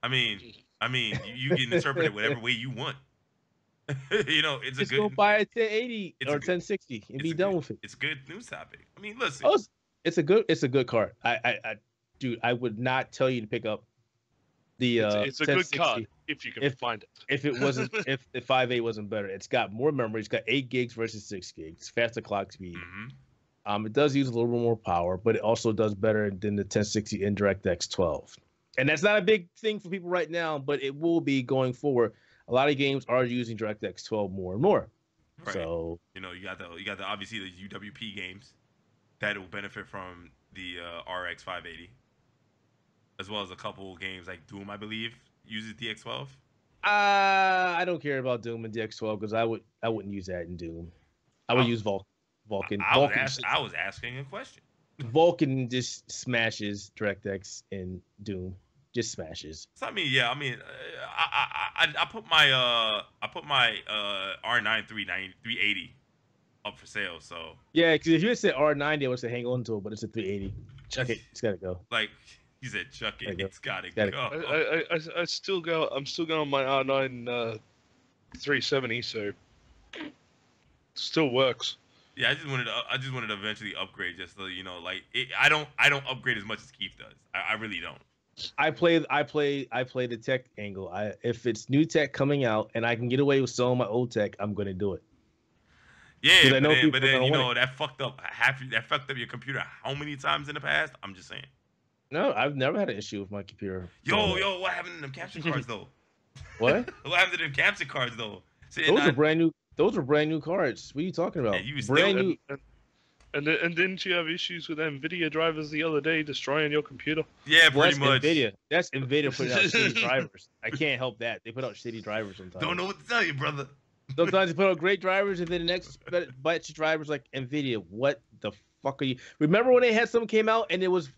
I mean, you can interpret it whatever way you want. It's just a good. Go buy a 1080 or 1060 and be done with it. It's a good news topic. I mean, listen. Oh, it's a good card. Dude, I would not tell you to pick up the. It's a good card if you can find it. If it wasn't, if the 5.8 wasn't better, it's got more memory. It's got 8 gigs versus 6 gigs, faster clock speed. Mm-hmm. It does use a little bit more power, but it also does better than the 1060 in DirectX 12. And that's not a big thing for people right now, but it will be going forward. A lot of games are using DirectX 12 more and more. Right. So you got the obviously the UWP games that will benefit from the RX 580, as well as a couple games like Doom, I believe, uses DX12. I don't care about Doom and DX12 because I wouldn't use that in Doom. I would use Vulcan. I was asking a question. Vulcan just smashes DirectX in Doom. Just smashes. So I put my R9 380 up for sale. So yeah, because if you had said R90, I would say hang on to it, but it's a 380. Chuck it. It's gotta go. Like you said, chuck it. It's gotta go. I'm still going on my R9 370, so still works. Yeah, I just wanted to eventually upgrade, just so I don't upgrade as much as Keith does. I really don't. I play the tech angle. If it's new tech coming out and I can get away with selling my old tech, I'm gonna do it. Yeah, but then that fucked up your computer how many times in the past? I'm just saying. No, I've never had an issue with my computer. Yo, what happened to them capture cards though? What? What happened to them capture cards though? Those are brand new. Those are brand new cards. What are you talking about? Yeah, brand new. And didn't you have issues with NVIDIA drivers the other day destroying your computer? Yeah, pretty much. That's NVIDIA putting out shitty drivers. I can't help that. They put out shitty drivers sometimes. Don't know what to tell you, brother. Sometimes they put out great drivers, and then the next batch of drivers like NVIDIA. What the fuck are you? Remember when they had something came out and it was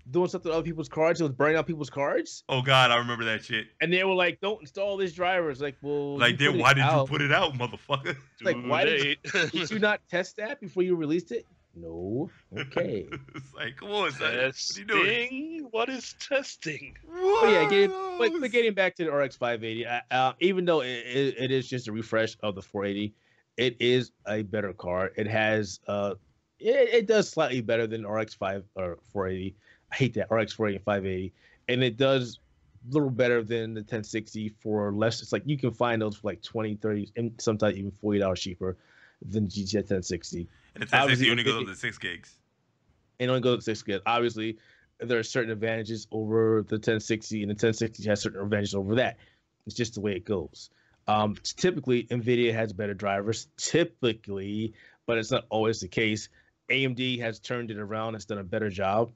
doing something to other people's cards? It was burning out people's cards. Oh God, I remember that shit. And they were like, "Don't install this driver." It's like, well, why did you put it out, motherfucker? It's like, why did you not test that before you released it? No. Okay. It's like, come on, son. Testing? What are you doing? What is testing? But yeah, getting back to the RX 580, even though it is just a refresh of the 480, it is a better card. It has it does slightly better than RX 5 or 480. I hate that RX 480 and 580, and it does a little better than the 1060 for less. It's like you can find those for like 20, 30, and sometimes even $40 cheaper than GTX 1060. And the 1060 only goes up to 6 gigs. And only goes to 6 gigs. Obviously, there are certain advantages over the 1060, and the 1060 has certain advantages over that. It's just the way it goes. Typically, NVIDIA has better drivers, typically, but it's not always the case. AMD has turned it around. It's done a better job.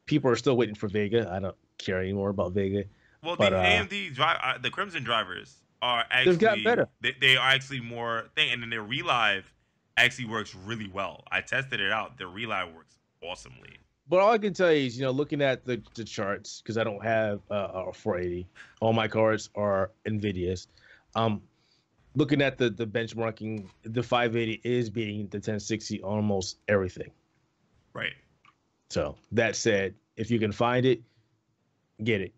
People are still waiting for Vega. I don't care anymore about Vega. Well, the AMD the Crimson drivers are actually they've got better. They are actually more thing, and then their Relive actually works really well. I tested it out. Their Relive works awesomely. But all I can tell you is, looking at the charts, because I don't have a 480. All my cards are NVIDIA's. Looking at the benchmarking, the 580 is beating the 1060 on almost everything. Right. So that said, if you can find it, get it.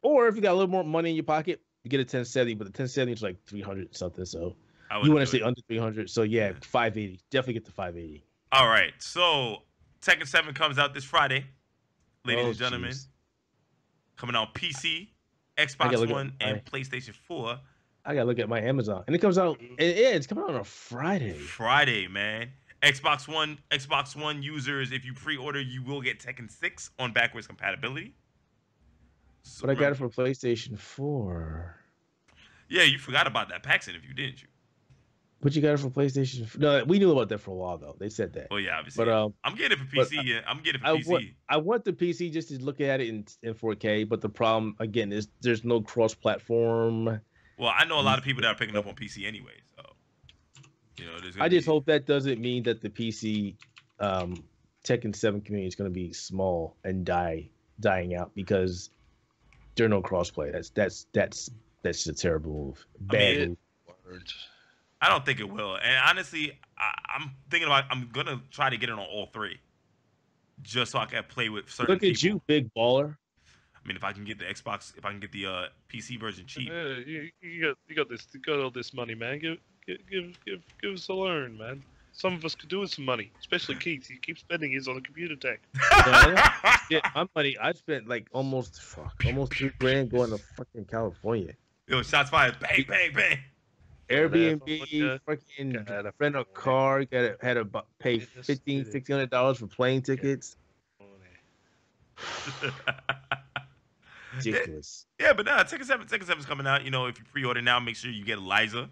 Or if you got a little more money in your pocket, you get a 1070. But the 1070 is like 300 something. So you want to stay under 300. So yeah, 580. Definitely get the 580. All right. So Tekken 7 comes out this Friday, ladies and gentlemen. Geez. Coming out PC, Xbox One, and PlayStation 4. I gotta look at my Amazon, and it comes out. It's coming out on a Friday. Friday, man. Xbox One users, if you pre-order, you will get Tekken 6 on backwards compatibility. So, but I got it for PlayStation 4. Yeah, you forgot about that PAX interview, didn't you? But you got it for PlayStation 4. No, we knew about that for a while though. They said that. Oh yeah, obviously. But I'm getting it for PC. I'm getting it for PC. I want the PC just to look at it in 4K. But the problem again is there's no cross-platform. Well, I know a lot of people that are picking up on PC anyway, so I just hope that doesn't mean that the PC Tekken 7 community is going to be small and dying out because there's no crossplay. That's just a terrible move. Bad move. I don't think it will. And honestly, I'm thinking about I'm gonna try to get it on all three, just so I can play with certain. Look at people. You, big baller. I mean, if I can get the Xbox, if I can get the PC version cheap. You got all this money, man. Give us a loan, man. Some of us could do with some money, especially Keith. He keeps spending his on the computer tech. Yeah, my money. I spent like almost $2,000 going to fucking California. Yo, shots fired! Bang, bang, bang! Airbnb, fucking rent a car. Had to pay $1,500-$1,600 for plane tickets. Ridiculous. Yeah, but Tekken 7's coming out. If you pre-order now, make sure you get Eliza.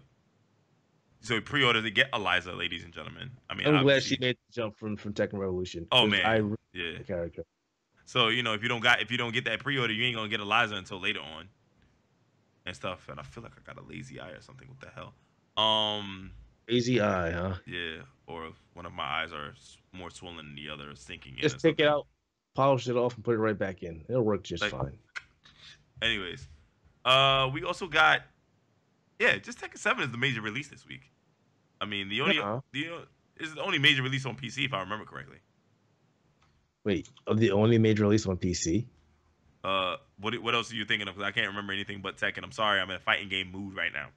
So pre-order to get Eliza, ladies and gentlemen. I mean, I'm glad she made the jump from Tekken Revolution. Oh man, I really like the character. So if you don't get that pre-order, you ain't gonna get Eliza until later on, and stuff. And I feel like I got a lazy eye or something. What the hell? Lazy eye, huh? Yeah, or one of my eyes are more swollen than the other, sinking in. Just take it out, polish it off, and put it right back in. It'll work just fine. Anyways, we also got, just Tekken 7 is the major release this week. I mean, the only major release on PC, if I remember correctly. Wait, the only major release on PC? What else are you thinking of? Because I can't remember anything but Tekken. I'm sorry, I'm in a fighting game mood right now.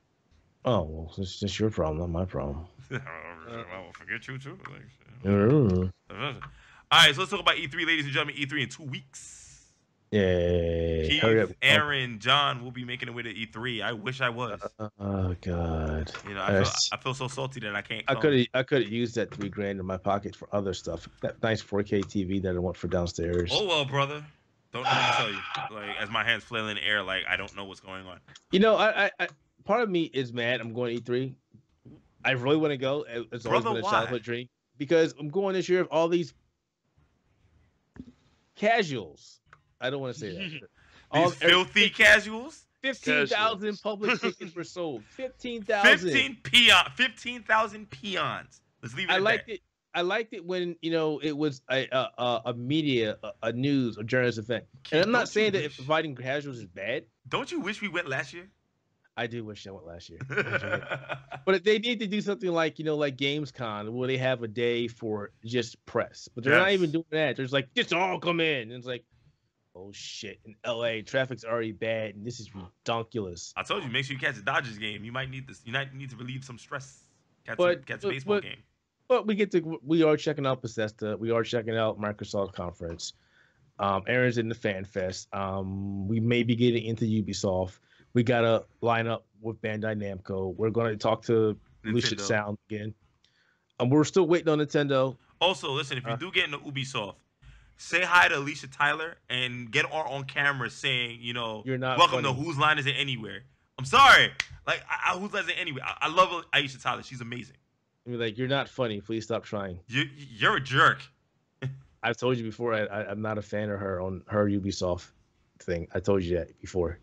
Oh, well, it's just your problem, not my problem. I will forget you too. All right, so let's talk about E3, ladies and gentlemen. E3 in 2 weeks. Yeah. Keith, Aaron, John will be making it with the E3. I wish I was. Oh God. I feel so salty that I can't. I could have used that $3,000 in my pocket for other stuff. That nice 4K TV that I want for downstairs. Oh well, brother. Don't know what to tell you. Like as my hands flail in the air, like I don't know what's going on. I part of me is mad. I'm going to E3. I really want to go. It's always been a childhood dream because I'm going this year with all these casuals. I don't want to say that. These filthy casuals. 15,000 public tickets were sold. 15,000. 15,000 peons. Let's leave it. I liked it when it was a media, a news, a journalist event. And I'm not saying that providing casuals is bad. Don't you wish we went last year? I do wish I went last year. But they need to do something like like Gamescom, where they have a day for just press. But they're not even doing that. There's like just all come in, and it's like, oh shit! In LA, traffic's already bad, and this is redonkulous. I told you, make sure you catch the Dodgers game. You might need this. You might need to relieve some stress. Catch a baseball game. But we are checking out Bethesda. We are checking out Microsoft conference. Aaron's in the Fan Fest. We may be getting into Ubisoft. We got to line up with Bandai Namco. We're going to talk to Lucid Sound again. We're still waiting on Nintendo. Also, listen, if you do get into Ubisoft, say hi to Alicia Tyler and get her on camera saying, you're not welcome funny. to Whose Line Is It Anywhere? I'm sorry. Like, Whose Line Is It Anywhere? I love Alicia Tyler. She's amazing. You're like, you're not funny. Please stop trying. You're a jerk. I've told you before, I'm not a fan of her on her Ubisoft thing. I told you that before.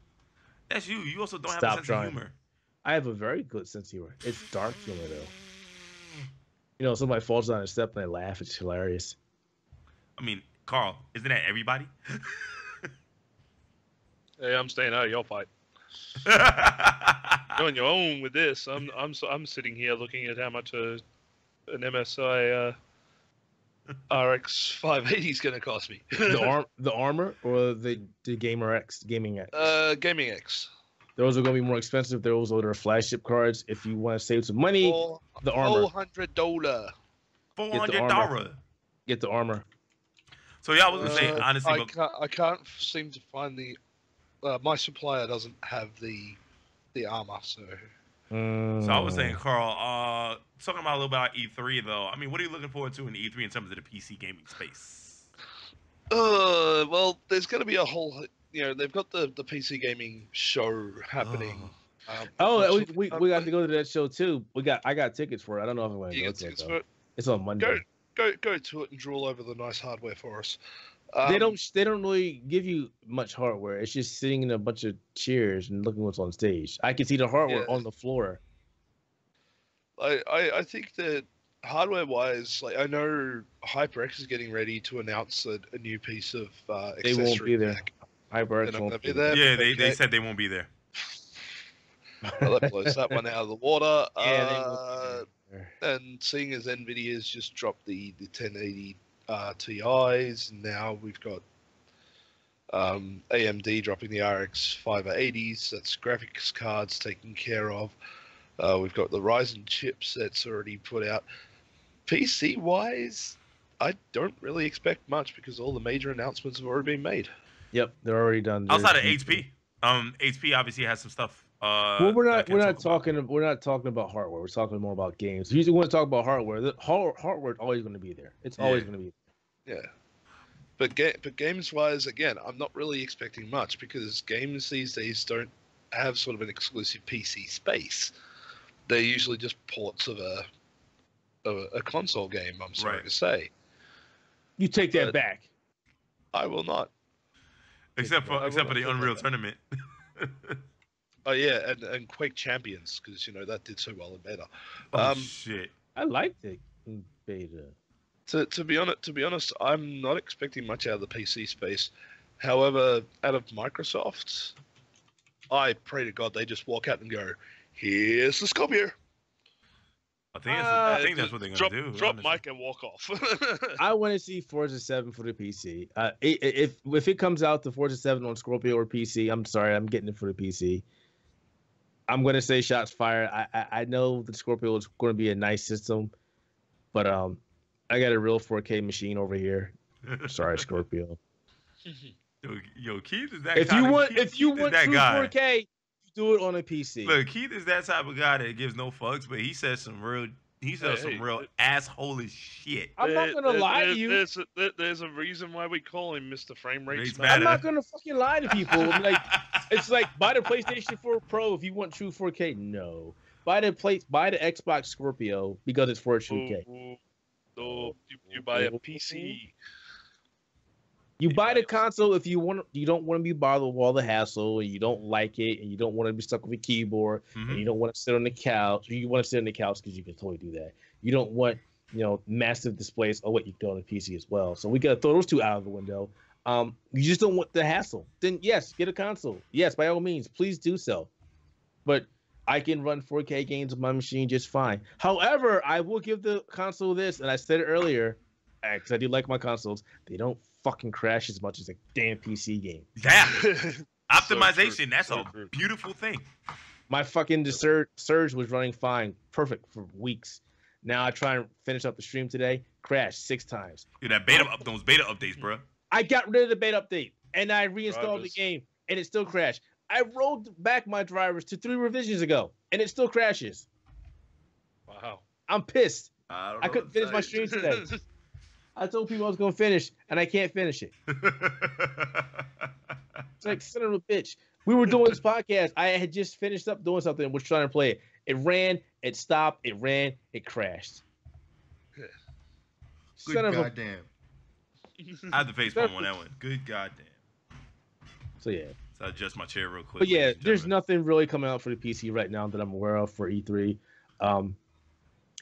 That's you. You also don't have a sense of humor. I have a very good sense of humor. It's dark humor, though. Somebody falls down a step and I laugh. It's hilarious. I mean, Carl, isn't that everybody? Hey, I'm staying out of your fight. You're on your own with this. I'm sitting here looking at how much an MSI RX 580 is going to cost me. The armor or the Gamer X, Gaming X? Gaming X. Those are going to be more expensive. Those are their flagship cards. If you want to save some money, the armor. $400. $400. Get the armor. So yeah, I was gonna say honestly, I can't seem to find the. My supplier doesn't have the armor, so. So I was saying, Carl, talking about a little about E3 though. I mean, what are you looking forward to in E3 in terms of the PC gaming space? Well, there's going to be a whole. They've got the PC gaming show happening. We got to go to that show too. I got tickets for it. I don't know if I'm going to go to it though. It's on Monday. Go to it and drool over the nice hardware for us. They don't really give you much hardware. It's just sitting in a bunch of chairs and looking what's on stage. I can see the hardware on the floor. I think that hardware wise, like I know HyperX is getting ready to announce a new piece of accessory. They won't be there. Pack. HyperX won't be there. Yeah, they said they won't be there. Well, that blows that one out of the water. Yeah, they won't be there. And seeing as Nvidia's just dropped the 1080 Ti's, and now we've got AMD dropping the RX 580s. That's graphics cards taken care of. We've got the Ryzen chipsets already put out. PC wise, I don't really expect much because all the major announcements have already been made. Yep, they're already done. Outside of HP, HP obviously has some stuff. Well, we're not talking about hardware. We're talking more about games. If you want to talk about hardware, the hardware is always going to be there. It's always going to be there. Yeah. But games wise, again, I'm not really expecting much because games these days don't have sort of an exclusive PC space. They're usually just ports of a console game. I'm sorry to say. You take that back. I will not. Except for the Unreal Tournament. Oh yeah, and Quake Champions because that did so well in beta. Shit! I liked it in beta. To be honest, I'm not expecting much out of the PC space. However, out of Microsoft, I pray to God they just walk out and go, "Here's the Scorpio." I think that's what they're gonna do. Drop mic and walk off. I want to see Forza 7 for the PC. If it comes out to Forza 7 on Scorpio or PC, I'm sorry, I'm getting it for the PC. I'm gonna say shots fired. I know the Scorpio is going to be a nice system, but I got a real 4K machine over here. Sorry, Scorpio. Yo, Keith is that. If you want true 4K, you do it on a PC. Look, Keith is that type of guy that gives no fucks, but he says some real asshole shit. I'm not gonna lie to you. There's a reason why we call him Mr. Frame Rate. I'm not gonna fucking lie to people. It's like buy the PlayStation 4 Pro if you want true 4K. No, buy the Xbox Scorpio because it's for 2K. So you buy a PC. You buy the console if you don't want to be bothered with all the hassle, and you don't like it, and you don't want to be stuck with a keyboard, and you don't want to sit on the couch. You want to sit on the couch because you can totally do that. You don't want massive displays. Oh, what you can do on a PC as well. So we gotta throw those two out of the window. You just don't want the hassle. Then yes, get a console. Yes, by all means, please do so. But I can run 4K games on my machine just fine. However, I will give the console this, and I said it earlier, because I do like my consoles. They don't fucking crash as much as a damn PC game. Yeah. Optimization, that's a beautiful thing. My fucking Surge was running fine, perfect for weeks. Now I try and finish up the stream today, crashed 6 times. Dude, those beta updates, bro. I got rid of the beta update, and I reinstalled the game, and it still crashed. I rolled back my drivers to 3 revisions ago, and it still crashes. Wow. I'm pissed. I couldn't finish my stream today. I told people I was going to finish, and I can't finish it. It's like, son of a bitch. We were doing this podcast. I had just finished up doing something and was trying to play it. It ran, it stopped, it ran, it crashed. Good goddamn. I had the face palm on that one. Good goddamn. So, yeah. So I adjust my chair real quick. But, yeah, there's nothing really coming out for the PC right now that I'm aware of for E3.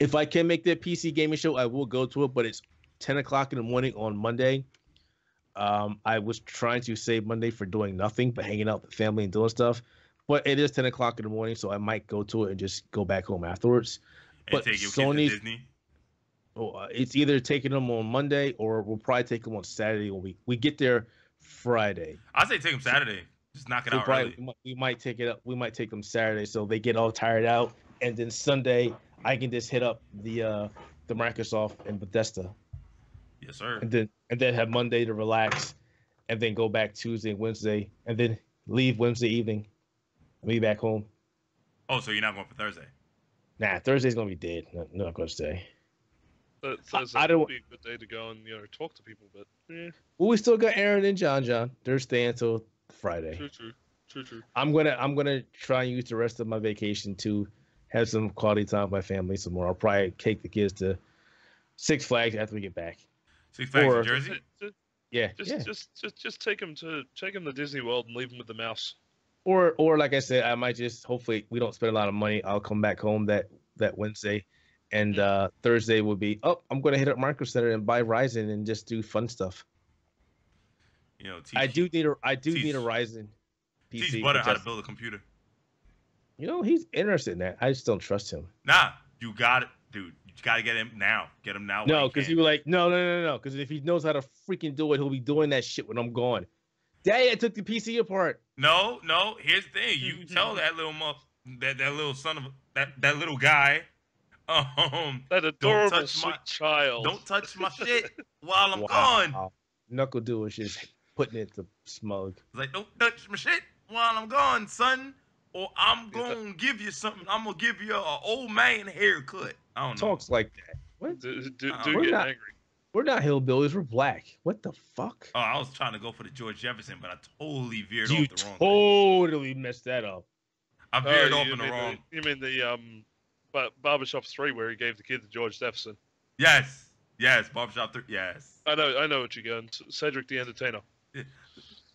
If I can make that PC gaming show, I will go to it, but it's 10 o'clock in the morning on Monday. I was trying to save Monday for doing nothing but hanging out with family and doing stuff. But it is 10 o'clock in the morning, so I might go to it and just go back home afterwards. And But take your kids to Sony's, Disney. it's either taking them on Monday or we'll probably take them on Saturday when we get there Friday. I say take them Saturday. Just knock it So out probably early. we might take it up. We might take them Saturday so they get all tired out, and then Sunday I can just hit up the Microsoft and Bethesda, Yes, sir. and then have Monday to relax, and then go back Tuesday and Wednesday, and then leave Wednesday evening, and be back home. Oh, so you're not going for Thursday? Nah, Thursday's gonna be dead. No, not gonna stay. But Thursday I don't- would be a good day to go and talk to people. But Well, we still got Aaron and John. They're staying until Friday. true. I'm gonna try and use the rest of my vacation to have some quality time with my family some more. I'll probably take the kids to Six Flags after we get back. Six Flags Or- in Jersey? Yeah, Just take them to Disney World and leave them with the mouse. or like I said, I might just hopefully we don't spend a lot of money. I'll come back home that Wednesday, and Thursday will be I'm gonna hit up Micro Center and buy Ryzen and just do fun stuff. I do need a Ryzen PC. Teach Butter how to because, build a computer. he's interested in that. I just don't trust him. Nah, you got it, dude. You got to get him now. Get him now. No, because he was like, no. Because if he knows how to freaking do it, he'll be doing that shit when I'm gone. Daddy, I took the PC apart. No. Here's the thing. You tell that little that little son of that little guy. That adorable touch sweet my- child. Don't touch my shit while I'm gone. Knuckle do is just putting it to smug. It's like, don't touch my shit while I'm gone, son, or I'm gonna give you something. I'm gonna give you an old man haircut. I don't know. Talks like that. What? Dude We're get not- angry. We're not hillbillies. We're black. What the fuck? Oh, I was trying to go for the George Jefferson, but I totally veered You off the wrong. totally messed that up. I veered off you in the mean wrong. You mean the Barbershop 3 where he gave the kid to George Jefferson? Yes. Barbershop 3. Yes. I know what you're going. Cedric the Entertainer. Yeah.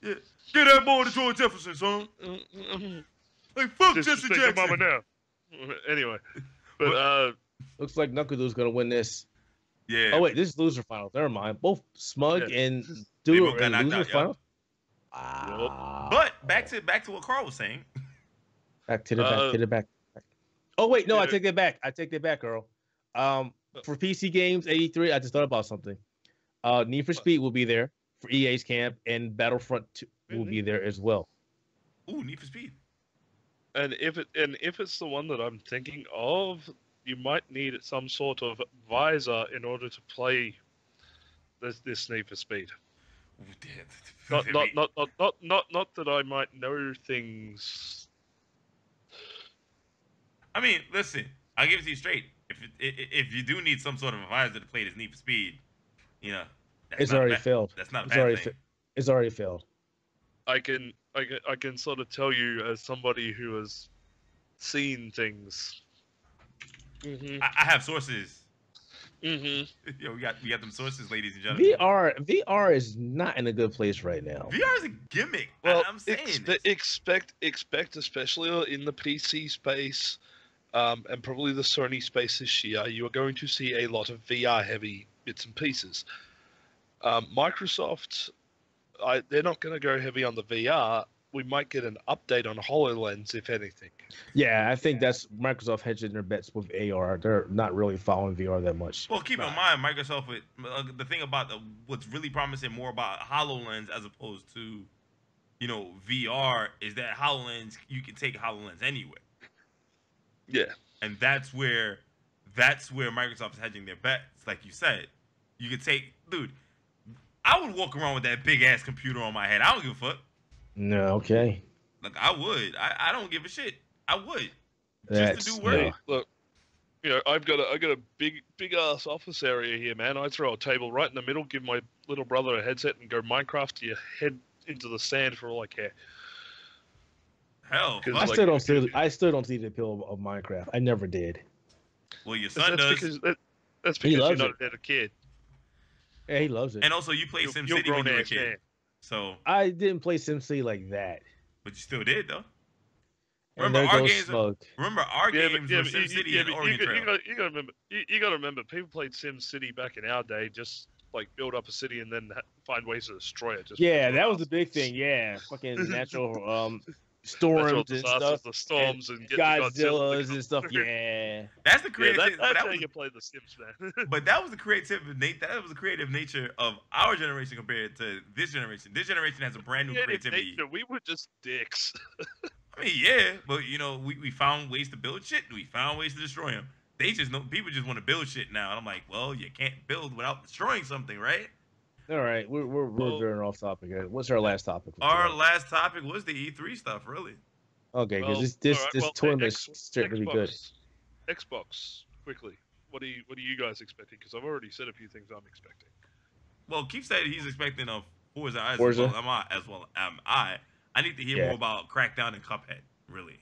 Get that boy to George Jefferson, son. Like fuck Jesse Disrespect your Jackson. mama now. Anyway, but Looks like Knuckle Do's gonna win this. Yeah. Oh wait, this is loser finals. Never mind. Both Smug Yeah. and They Dude both got are in knocked loser out, finals. Wow. But back to what Carl was saying. Back to the back. Oh wait, no, I Yeah. take that back. I take that back, Earl. For PC games 83, I just thought about something. Need for Speed will be there for EA's camp, and Battlefront 2 will be there as well. Ooh, Need for Speed. and if it's the one that I'm thinking of, you might need some sort of visor in order to play this Need for Speed. Ooh, Not damn. not that I might know things. I mean, listen. I'll give it to you straight. If you do need some sort of advisor to play this Need for Speed, that's It's not already bad. failed. That's not a It's bad already thing. It's already failed. I can sort of tell you as somebody who has seen things. I have sources. Mm-hmm. Yo, we got them sources, ladies and gentlemen. VR is not in a good place right now. VR is a gimmick. Well, I'm saying expect, especially in the PC space, and probably the Sony space this year, you are going to see a lot of VR heavy bits and pieces. Microsoft, they're not going to go heavy on the VR. We might get an update on HoloLens, if anything. Yeah, I think that's Microsoft hedging their bets with AR. They're not really following VR that much. Well, keep in mind, Microsoft with the thing about what's really promising more about HoloLens as opposed to, VR is that HoloLens, you can take HoloLens anywhere, Yeah. and that's where Microsoft is hedging their bets. Like you said, you could take, dude. I would walk around with that big ass computer on my head. I don't give a fuck. No, okay. Like I would. I don't give a shit. I would. That's Just to do work. Hey, look, I've got a big ass office area here, man. I throw a table right in the middle, give my little brother a headset, and go Minecraft to your head into the sand for all I care. Hell, Cause fuck. I still don't see the appeal of Minecraft. I never did. Well, your son does. That's He because you're loves not it. a little kid. Yeah, he loves it. And also, you played You're SimCity when you were a grown-ass kid. man. So, I didn't play SimCity like that. but you still did though. And Remember there our goes games? Smug. Remember our games were SimCity and Oregon Trail. You gotta remember, people played SimCity back in our day just like build up a city and then find ways to destroy it. Just Yeah, that was the big thing. Yeah, fucking natural storms and disasters, stuff, the and storms, and get Godzillas the Godzilla to and stuff. come through. Yeah, That's the Yeah, creative. that's how you play The Sims, man. But that was the that was the creative nature of our generation compared to this generation. This generation has a brand new creativity. Nature, we were just dicks. I mean, yeah, but we found ways to build shit. We found ways to destroy them. They just know people just want to build shit now, and I'm like, well, you can't build without destroying something, right? all right, we're veering off topic. What's our last topic? Our last topic was the E3 stuff, really. Okay, because this tournament's straight to be good. Xbox, quickly. What are you guys expecting? Because I've already said a few things I'm expecting. Well, Keith said he's expecting a Forza as Forza. well am I. I need to hear more about Crackdown and Cuphead, really.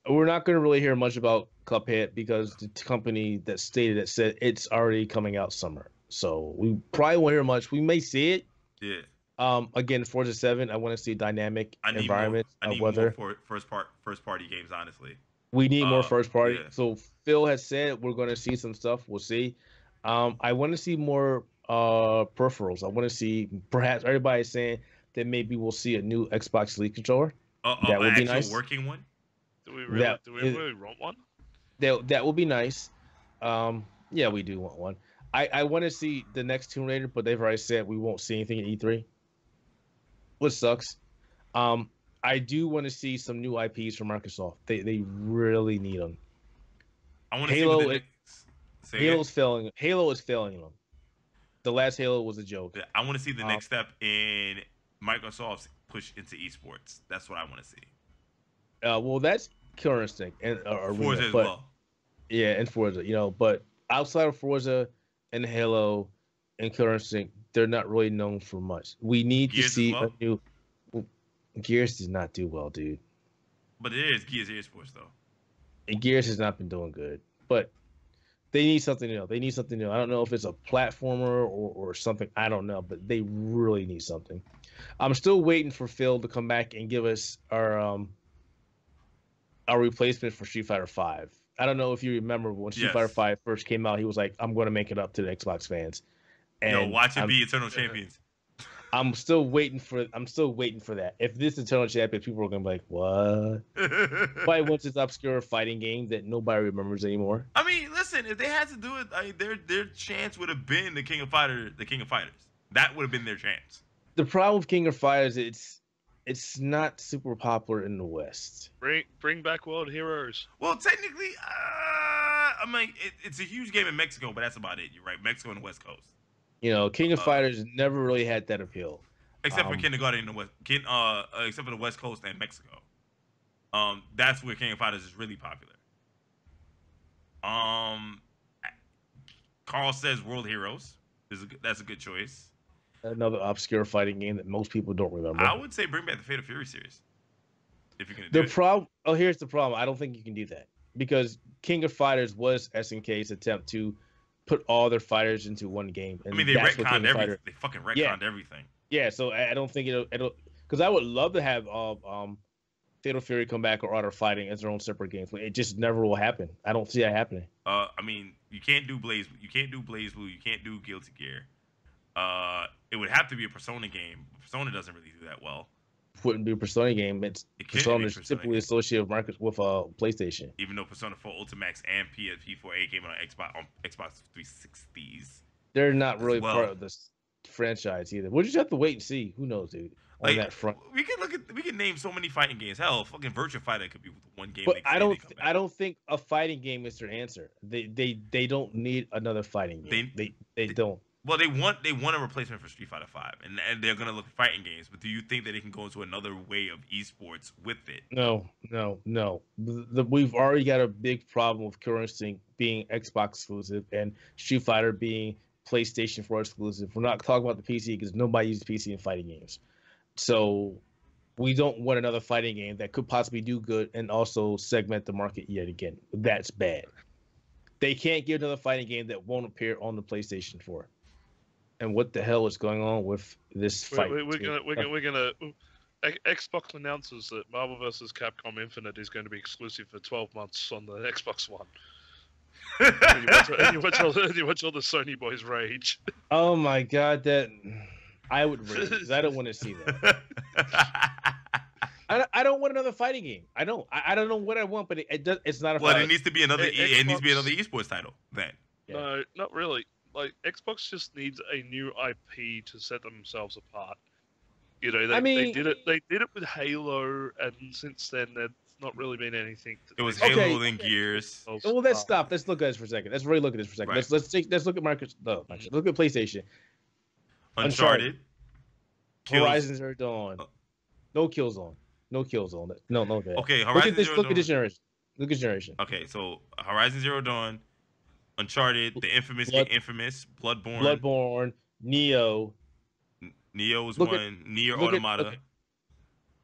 We're not going to really hear much about Cuphead because the company that stated it said it's already coming out summer. So we probably won't hear much. We may see it. Yeah. Again, Forza 7, I want to see dynamic environment of weather. More for first party games, honestly. We need more first party. Yeah. So Phil has said we're going to see some stuff. We'll see. I want to see more peripherals. I want to see, perhaps everybody's saying that maybe we'll see a new Xbox Elite controller. That would be nice. Working one. Do we really want one? That would be nice. Yeah, we do want one. I want to see the next Tomb Raider, but they've already said we won't see anything at E3, which sucks. I do want to see some new IPs from Microsoft. They really need them. I want to see Halo's failing. Halo is failing them. The last Halo was a joke. I want to see the next step in Microsoft's push into esports. That's what I want to see. Well, that's Killer Instinct and Forza as well. Yeah, and Forza, but outside of Forza and Halo and Killer Instinct, they're not really known for much. We need to see a new. Gears does not do well, dude. But it is Gears esports though. And Gears has not been doing good, but they need something new. I don't know if it's a platformer or something. I don't know, but they really need something. I'm still waiting for Phil to come back and give us our replacement for Street Fighter V. I don't know if you remember when Street Fighter V first came out. He was like, "I'm going to make it up to the Xbox fans." And watch it be Eternal Champions. I'm still waiting for that. If this Eternal Champions, people are gonna be like, "What?" Why? Once it's obscure fighting game that nobody remembers anymore. I mean, listen, if they had to do it, their chance would have been the King of Fighters. That would have been their chance. The problem with King of Fighters, it's not super popular in the West. Bring back World Heroes. Well, technically, it's a huge game in Mexico, but that's about it. You're right, Mexico and the West Coast. King of Fighters never really had that appeal. Except for Kindergarten in the West, except for the West Coast and Mexico. That's where King of Fighters is really popular. Carl says World Heroes that's a good choice. Another obscure fighting game that most people don't remember. I would say bring back the Fatal Fury series. If you're gonna do it. Here's the problem. I don't think you can do that because King of Fighters was SNK's attempt to put all their fighters into one game. And they retconned everything. They fucking retconned everything. Yeah, so I don't think it'll because I would love to have Fatal Fury come back or Art of Fighting as their own separate games, but it just never will happen. I don't see that happening. You can't do Blaze. You can't do Blaze Blue. You can't do Guilty Gear. It would have to be a Persona game. Persona doesn't really do that well. Wouldn't be a Persona game. Persona is typically associated with PlayStation. Even though Persona 4 Ultimax and PS4A came on Xbox 360s. They're not really part of this franchise either. We'll just have to wait and see. Who knows, dude? On that front, we can name so many fighting games. Hell, fucking Virtua Fighter could be one game. But I don't think a fighting game is their answer. They don't need another fighting game. They don't. Well, they want a replacement for Street Fighter V, and they're gonna look for fighting games. But do you think that they can go into another way of esports with it? No. We've already got a big problem with Killer Instinct being Xbox exclusive and Street Fighter being PlayStation 4 exclusive. We're not talking about the PC because nobody uses PC in fighting games. So we don't want another fighting game that could possibly do good and also segment the market yet again. That's bad. They can't get another fighting game that won't appear on the PlayStation 4. And what the hell is going on with this fight? We're gonna. Xbox announces that Marvel vs. Capcom Infinite is going to be exclusive for 12 months on the Xbox One. And you watch all the Sony boys rage. Oh my god, that I would rage 'cause I don't want to see that. I don't want another fighting game. I don't. I don't know what I want, but it's not a Well, fighting. it needs to be another. It needs to be Xbox- another esports title. Then Yeah. No, not really. Like Xbox just needs a new IP to set themselves apart. You know, I mean- they did it. They did it with Halo, and since then, there's not really been anything. it was Okay, Halo, then okay. Gears. Well, let's stop. Let's look at this for a second. Let's really look at this for a second. Right. Let's look at Microsoft. No, let's look at PlayStation. Uncharted. Kills- Horizon Zero Dawn. No Killzone. No Killzone. No that. Okay, Look Horizon at this. Zero Look Dawn. at this generation. Look at this generation. Okay, so Horizon Zero Dawn, Uncharted, the infamous Blood- Infamous, Bloodborne, Bloodborne, Neo. Neo was Look at- one, Nier look at- Automata. okay.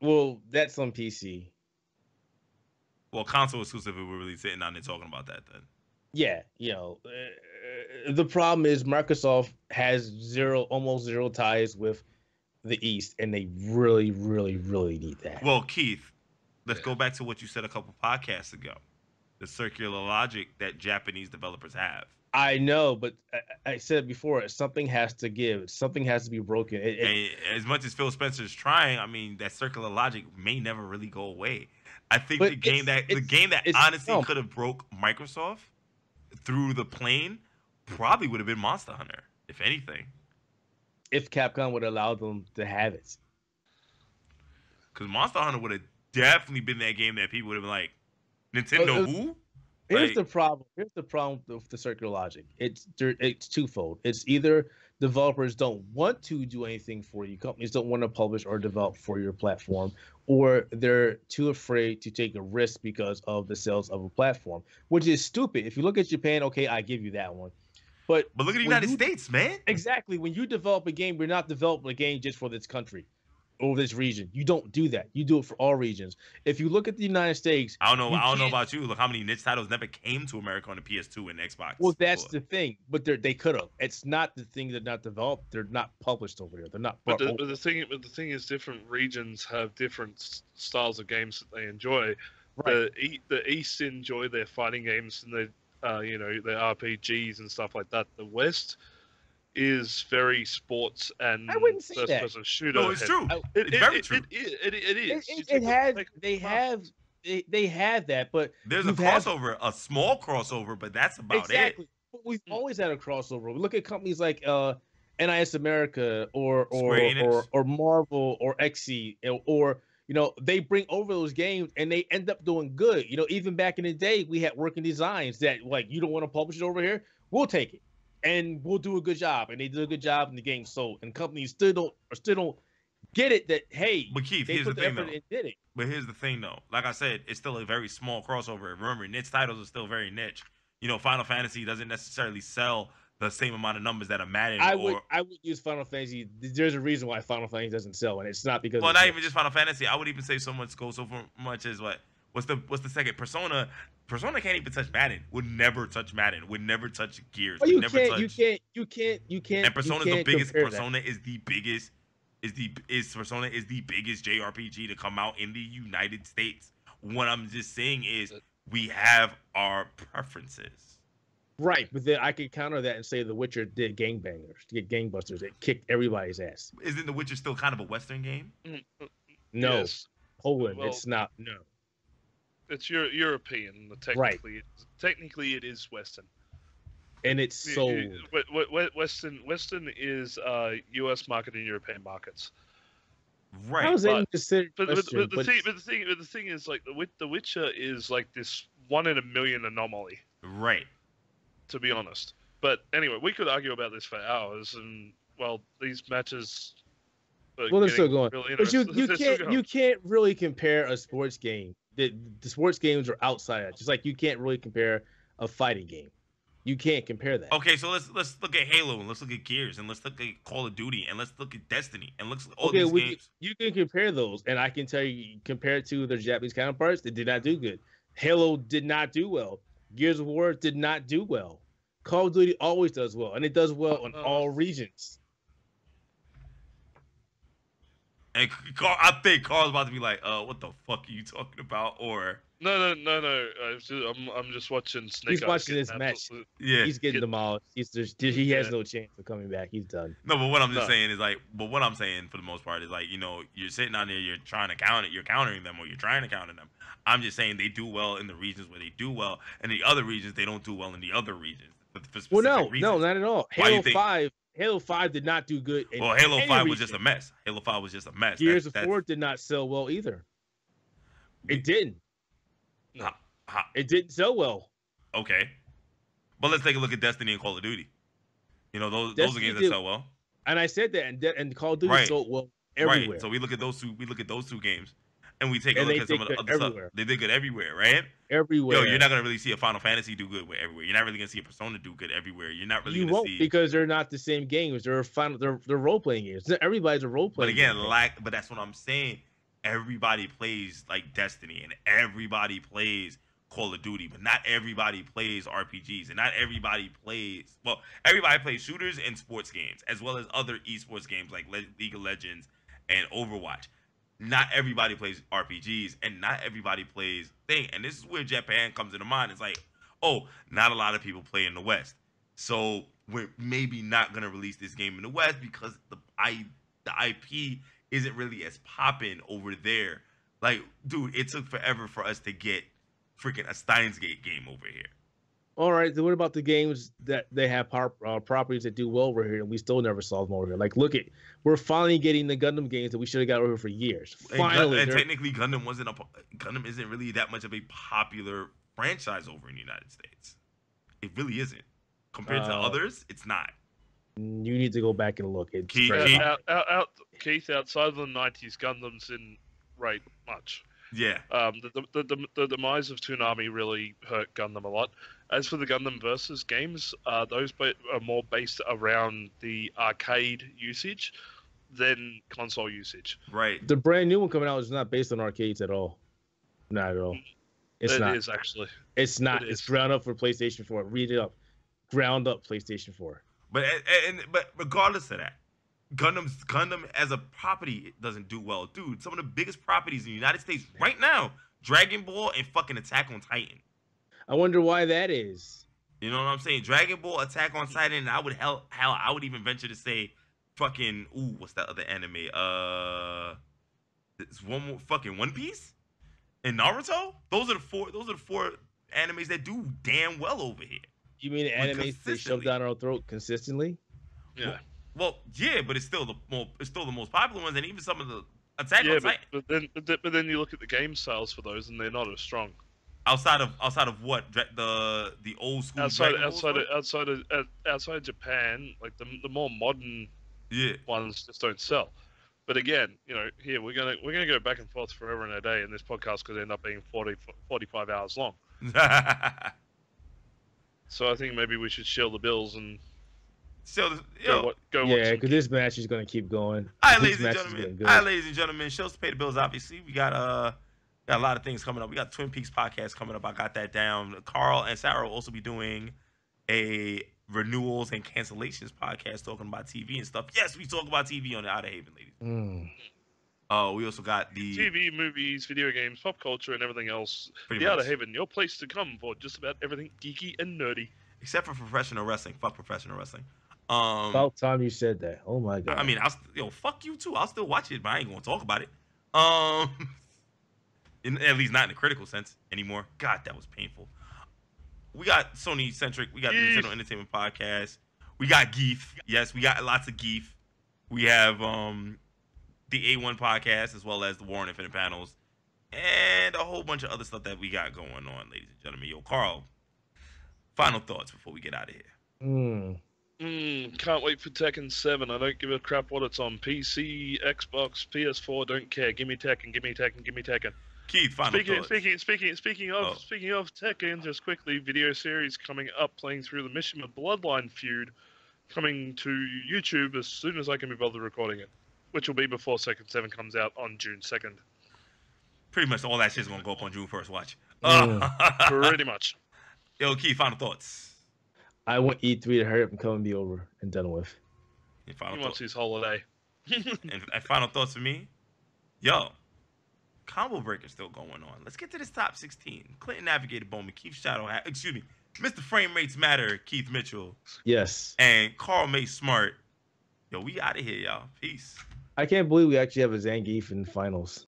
Well, that's on PC. Well, console exclusive. We're really sitting down and talking about that then. Yeah, the problem is Microsoft has almost zero ties with the East, and they really, really, really need that. Well, Keith, let's go back to what you said a couple podcasts ago. The circular logic that Japanese developers have. I know, but I said before, something has to give. Something has to be broken. And as much as Phil Spencer's trying, I mean, that circular logic may never really go away. I think But the game that it's honestly dumb. could have broke Microsoft through the plane probably would have been Monster Hunter, if anything. If Capcom would allow them to have it. Because Monster Hunter would have definitely been that game that people would have been like, Nintendo who? Here's Like- the problem. Here's the problem with the circular logic. It's twofold. It's either developers don't want to do anything for you, companies don't want to publish or develop for your platform, or they're too afraid to take a risk because of the sales of a platform, which is stupid. If you look at Japan, okay, I give you that one. But But look at the when United you- States, man. Exactly. When you develop a game, you're not developing a game just for this country or this region. You don't do that. You do it for all regions. If you look at the United States, I don't know. you I don't know can't- about you. Look how many niche titles never came to America on the PS2 and Xbox. well, that's before. the thing. But they could have. It's not the thing. They're not developed. They're not published over there. They're not. But the thing is, different regions have different styles of games that they enjoy. Right. The East enjoy their fighting games and their their RPGs and stuff like that. The West is very sports and I wouldn't say that. first-person shooter. No, it's head. true. It's very true. It is. You It take a- has. take a They look. have. They have that, but There's a you've had- crossover, a small crossover, but that's about exactly. it. But we've Hmm. always had a crossover. Look at companies like NIS America or Square Enix. or Marvel or XE or they bring over those games and they end up doing good. Even back in the day, we had working designs that like you don't want to publish it over here, we'll take it and we'll do a good job. And they did a good job and the game sold. And companies still don't get it that hey, But Keith, they here's the put the thing effort though. and did it. But here's the thing though. Like I said, it's still a very small crossover. Remember, niche titles are still very niche. Final Fantasy doesn't necessarily sell the same amount of numbers that a Madden I or would use Final Fantasy. There's a reason why Final Fantasy doesn't sell, and it's not because well, of not it. even just Final Fantasy. I would even say so much as what's the second Persona? Persona can't even touch Madden. Would never touch Madden. Would never touch Gears. Well, Would you never can't, touch. you can't. And Persona's you the can't biggest. compare that. Persona is the biggest. Persona is the biggest JRPG to come out in the United States. What I'm just saying is we have our preferences. Right, but then I could counter that and say The Witcher did gangbusters. It kicked everybody's ass. Isn't The Witcher still kind of a Western game? No, Yes. Poland. Well- It's not. No. It's European. Technically, it is Western. And it's sold. Western is U.S. market and European markets. Right. How is but- that considered But Western? the thing is like the Witcher is like this 1 in a million anomaly, Right. to be honest. But anyway, we could argue about this for hours, and well, these matches. Well, they're still going. Really But you interesting. They're still going. you can't really compare a sports game. The sports games are outside. That. Just like you can't really compare a fighting game. You can't compare that. Okay, so let's look at Halo and let's look at Gears and let's look at Call of Duty and let's look at Destiny and let's all these games. You can compare those, and I can tell you, compared to their Japanese counterparts, they did not do good. Halo did not do well. Gears of War did not do well. Call of Duty always does well, and it does well in all regions. And Carl, I think Carl's about to be like, what the fuck are you talking about? Or No. I'm just watching Snake He's Eyes watching getting this match. absolute- yeah. He's getting Get- demolished. He has Yeah. no chance of coming back. He's done. No, but what I'm just No. saying is like, but what I'm saying for the most part is like, you're sitting out there, you're trying to count it, you're countering them, or you're trying to counter them. I'm just saying they do well in the regions where they do well, and the other regions they don't do well in the other regions. For specific Well, no, reasons. not at all. Why you Halo think- 5 did not do good. Well, Halo any 5 was region. just a mess. Halo 5 was just a mess. Gears That's- of War did not sell well either. It didn't. It didn't sell well. Okay, but let's take a look at Destiny and Call of Duty. Those are Destiny games that did- sell well. And I said that, and Call of Duty Right. sold well everywhere. Right. So we look at those two. We look at those two games, and we take a And look they at some of the did other good stuff. everywhere. They did good everywhere, right? Everywhere. Yo, you're not gonna really see a Final Fantasy do good with everywhere. You're not really gonna see a Persona do good everywhere. You're not really You gonna won't see. because they're not the same games. They're role playing games. Everybody's a role But playing. again, but that's what I'm saying. Everybody plays like Destiny, and everybody plays Call of Duty, but not everybody plays RPGs, and not everybody plays. Well, everybody plays shooters and sports games, as well as other esports games like League of Legends and Overwatch. Not everybody plays RPGs, and not everybody plays thing. And this is where Japan comes into mind. It's like, oh, not a lot of people play in the West, so we're maybe not gonna release this game in the West because the IP isn't really as popping over there. Like, dude, it took forever for us to get freaking a Steins Gate game over here. All right, then what about the games that they have properties that do well over here, and we still never saw them over here? Like, we're finally getting the Gundam games that we should have got over here for years. Finally, and technically, Gundam isn't really that much of a popular franchise over in the United States. It really isn't. Compared to others, it's not. You need to go back and look. It's Keith, very- Keith, outside of the 90s, Gundams didn't rate much. Yeah. The demise of Toonami really hurt Gundam a lot. As for the Gundam versus games, those are more based around the arcade usage than console usage. Right. The brand new one coming out is not based on arcades at all. Not at all. It's not. It is actually. It's not. It It's is. ground up for PlayStation 4. Read it up. Ground up PlayStation 4. But regardless of that, Gundam as a property it doesn't do well, dude. Some of the biggest properties in the United States right now, Dragon Ball and fucking Attack on Titan. I wonder why that is. You know what I'm saying? Dragon Ball, Attack on Titan, and I would I would even venture to say fucking what's that other anime? It's one more fucking One Piece and Naruto. Those are the four animes that do damn well over here. You mean the animes they shove consistently. down our throat consistently? Yeah. Well, yeah, but it's still the most popular ones, and even some of the Attack Yeah, on Titan. but then you look at the game sales for those, and they're not as strong. Outside of what the old school Outside Dragon Ball stuff? of Japan, like the more modern Yeah. ones just don't sell. But again, here we're gonna go back and forth forever and a day, and this podcast could end up being 45 hours long. So I think maybe we should shield the bills and So, go watch Yeah, some- because this match is going to keep going. All right, This ladies and match is gentlemen. getting good. All right, ladies and gentlemen. Shows to pay the bills. Obviously, we got a lot of things coming up. We got Twin Peaks podcast coming up. I got that down. Carl and Sarah will also be doing a renewals and cancellations podcast talking about TV and stuff. Yes, we talk about TV on the Outerhaven, ladies. Mm. We also got the TV, movies, video games, pop culture, and everything else. Pretty The much. Outerhaven, your place to come for just about everything geeky and nerdy. except for professional wrestling. Fuck professional wrestling. About time you said that. Oh my god. I mean, fuck you too. I'll still watch it, but I ain't gonna talk about it. At least not in a critical sense anymore. God, that was painful. We got Sony centric. We got the Geef. Nintendo Entertainment Podcast. We got Geef. Yes, we got lots of Geef. We have the A1 Podcast as well as the War on Infinite Panels and a whole bunch of other stuff that we got going on, ladies and gentlemen. Yo, Carl, final thoughts before we get out of here. Can't wait for Tekken 7. I don't give a crap what it's on. PC, Xbox, PS4, don't care. Give me Tekken, give me Tekken, give me Tekken. Keith, final thoughts. Speaking of Tekken, just quickly, video series coming up, playing through the Mishima Bloodline feud, coming to YouTube as soon as I can be bothered recording it, which will be before Tekken 7 comes out on June 2nd. Pretty much all that shit's gonna go up on June 1st. Watch. Pretty much. Yo, Keith, final thoughts. I want E3 to hurry up and come and be over and done with. And final He thoughts. wants his holiday. And final thoughts for me. Yo, combo breaker still going on. Let's get to this top 16. Clinton Navigator Bowman, Keith Shadow, excuse me, Mr. Frame Rates Matter, Keith Mitchell, Yes. and Carl May Smart. Yo, we out of here, y'all. Peace. I can't believe we actually have a Zangief in finals.